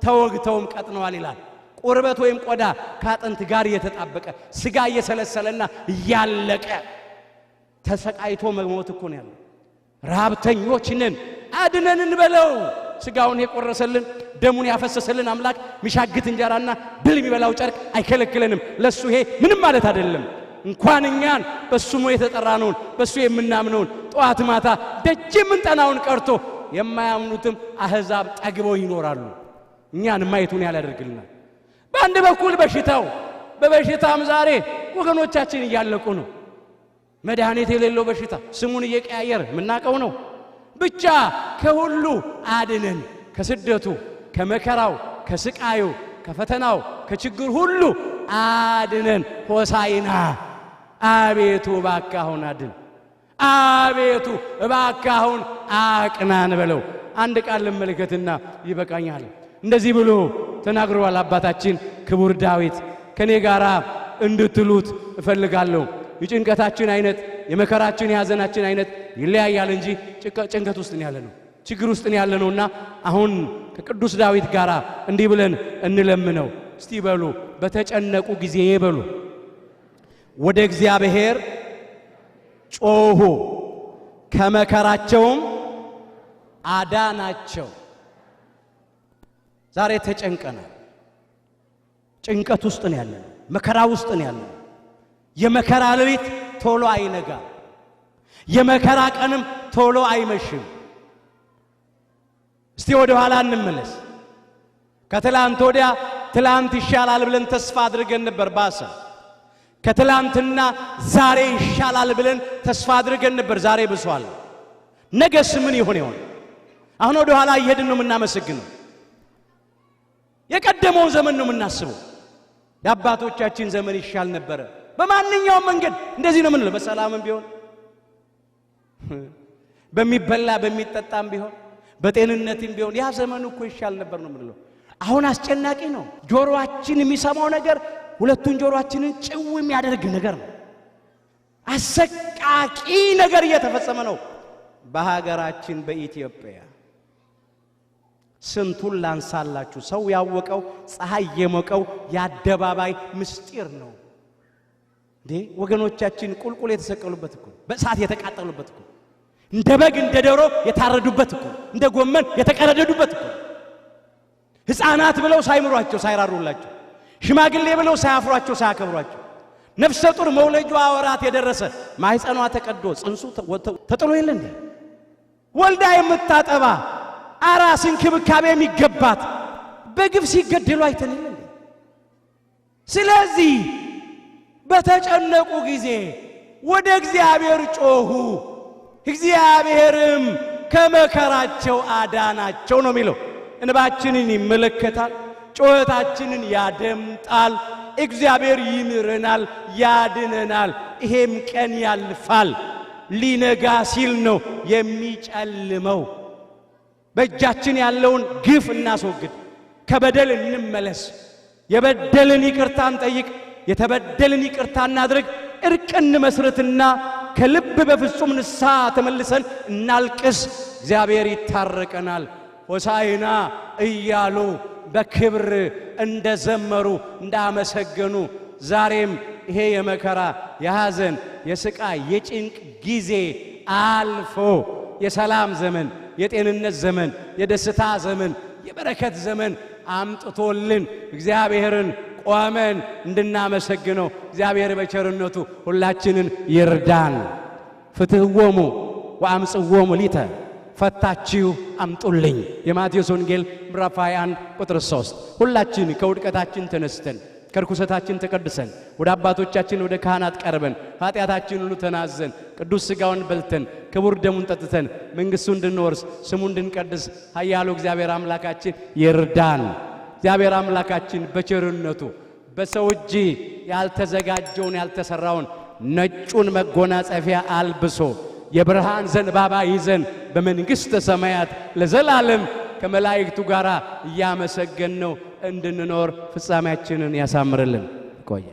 ተወግተውም ቀጥነዋል ይላል። ቁርበት ወይም ቆዳ ካጥንት ጋር እየተጣበቀ ስጋ እየሰለሰለና እያለቀ ተሰቃይቶ መሞት እኮ ነው ያለው። ረሃብተኞች ነን አድነን እንበለው። ስጋውን የቆረሰልን ደሙን ያፈሰሰልን አምላክ ሚሻግት እንጀራና ብል የሚበላው ጨርቅ አይከለክለንም። ለሱ ይሄ ምንም ማለት አይደለም። እንኳን እኛን በሱሙ የተጠራነውን በሱ የምናምነውን ጧት ማታ ደጅ የምንጠናውን ቀርቶ የማያምኑትም አህዛብ ጠግበው ይኖራሉ። እኛን ማየቱን ያላደርግልናል። በአንድ በኩል በሽታው በበሽታም ዛሬ ወገኖቻችን እያለቁ ነው። መድኃኒት የሌለው በሽታ ስሙን እየቀያየረ ምናቀው ነው። ብቻ ከሁሉ አድነን፣ ከስደቱ ከመከራው ከስቃዩ ከፈተናው ከችግር ሁሉ አድነን። ሆሳዕና አቤቱ እባክህ አሁን አድን፣ አቤቱ እባክህ አሁን አቅናን በለው። አንድ ቃል ልመልከትና ይበቃኛል። እንደዚህ ብሎ ተናግሯል አባታችን ክቡር ዳዊት። ከኔ ጋራ እንድትሉት እፈልጋለሁ። የጭንቀታችን አይነት የመከራችን የሐዘናችን አይነት ይለያያል እንጂ ጭንቀት ውስጥ ነው ያለነው፣ ችግር ውስጥ ነው ያለነውና አሁን ከቅዱስ ዳዊት ጋራ እንዲህ ብለን እንለምነው። እስቲ በሉ በተጨነቁ ጊዜ ይበሉ ወደ እግዚአብሔር ጮኹ ከመከራቸውም አዳናቸው። ዛሬ ተጨንቀናል። ጭንቀት ውስጥ ነው ያለነው፣ መከራ ውስጥ ነው ያለነው። የመከራ ሌሊት ቶሎ አይነጋ፣ የመከራ ቀንም ቶሎ አይመሽም። እስቲ ወደ ኋላ እንመለስ። ከትላንት ወዲያ ትላንት ይሻላል ብለን ተስፋ አድርገን ነበር፣ ባሰ። ከትላንትና ዛሬ ይሻላል ብለን ተስፋ አድርገን ነበር፣ ዛሬ ብሷል። ነገስ ምን ይሆን ይሆን? አሁን ወደ ኋላ እየሄድን ነው የምናመሰግነው። የቀደመውን ዘመን ነው የምናስበው። የአባቶቻችን ዘመን ይሻል ነበረ። በማንኛውም መንገድ እንደዚህ ነው የምንለው። በሰላምም ቢሆን በሚበላ በሚጠጣም ቢሆን በጤንነትም ቢሆን ያ ዘመኑ እኮ ይሻል ነበር ነው የምንለው። አሁን አስጨናቂ ነው። ጆሮአችን የሚሰማው ነገር ሁለቱን ጆሮአችንን ጭው የሚያደርግ ነገር ነው። አሰቃቂ ነገር እየተፈጸመ ነው በሀገራችን በኢትዮጵያ። ስንቱን ላንሳላችሁ። ሰው ያወቀው ፀሐይ የሞቀው የአደባባይ ምስጢር ነው። እንዴ ወገኖቻችን ቁልቁል የተሰቀሉበት እኮ፣ በእሳት የተቃጠሉበት እኮ፣ እንደ በግ እንደ ዶሮ የታረዱበት እኮ፣ እንደ ጎመን የተቀረደዱበት እኮ፣ ሕፃናት ብለው ሳይምሯቸው ሳይራሩላቸው፣ ሽማግሌ ብለው ሳያፍሯቸው ሳያከብሯቸው፣ ነፍሰ ጡር መውለጃዋ ወራት የደረሰ ማህፀኗ ተቀዶ ጽንሱ ተጥሎ የለ እንዴ? ወልዳ የምታጠባ አራስ እንክብካቤ የሚገባት በግፍ ሲገደሉ አይተን የለ እንዴ? ስለዚህ በተጨነቁ ጊዜ ወደ እግዚአብሔር ጮኹ፣ እግዚአብሔርም ከመከራቸው አዳናቸው ነው የሚለው። እንባችንን ይመለከታል፣ ጮኸታችንን ያደምጣል። እግዚአብሔር ይምረናል፣ ያድነናል። ይሄም ቀን ያልፋል። ሊነጋ ሲል ነው የሚጨልመው። በእጃችን ያለውን ግፍ እናስወግድ፣ ከበደል እንመለስ፣ የበደልን ይቅርታ እንጠይቅ፣ የተበደልን ይቅርታ እናድርግ፣ እርቅን መስርትና ከልብ በፍጹም ንስሐ ተመልሰን እናልቅስ። እግዚአብሔር ይታረቀናል። ሆሳዕና እያሉ በክብር እንደዘመሩ እንዳመሰገኑ ዛሬም ይሄ የመከራ የሐዘን የስቃይ የጭንቅ ጊዜ አልፎ የሰላም ዘመን የጤንነት ዘመን የደስታ ዘመን የበረከት ዘመን አምጥቶልን እግዚአብሔርን ቆመን እንድናመሰግነው እግዚአብሔር በቸርነቱ ሁላችንን ይርዳን። ፍትሕዎሙ ወአምጽዎሙ ሊተ፣ ፈታችሁ አምጡልኝ። የማቴዎስ ወንጌል ምዕራፍ 21 ቁጥር 3። ሁላችን ከውድቀታችን ተነስተን ከርኩሰታችን ተቀድሰን ወደ አባቶቻችን ወደ ካህናት ቀርበን ኃጢአታችን ሁሉ ተናዘን ቅዱስ ሥጋውን በልተን ክቡር ደሙን ጠጥተን መንግሥቱ እንድንወርስ ስሙ እንድንቀድስ ኃያሉ እግዚአብሔር አምላካችን ይርዳን። እግዚአብሔር አምላካችን በቸርነቱ በሰው እጅ ያልተዘጋጀውን ያልተሰራውን ነጩን መጎናጸፊያ አልብሶ የብርሃን ዘንባባ ይዘን በመንግሥተ ሰማያት ለዘላለም ከመላእክቱ ጋር እያመሰገንነው እንድንኖር ፍጻሜያችንን ያሳምርልን። ቆየ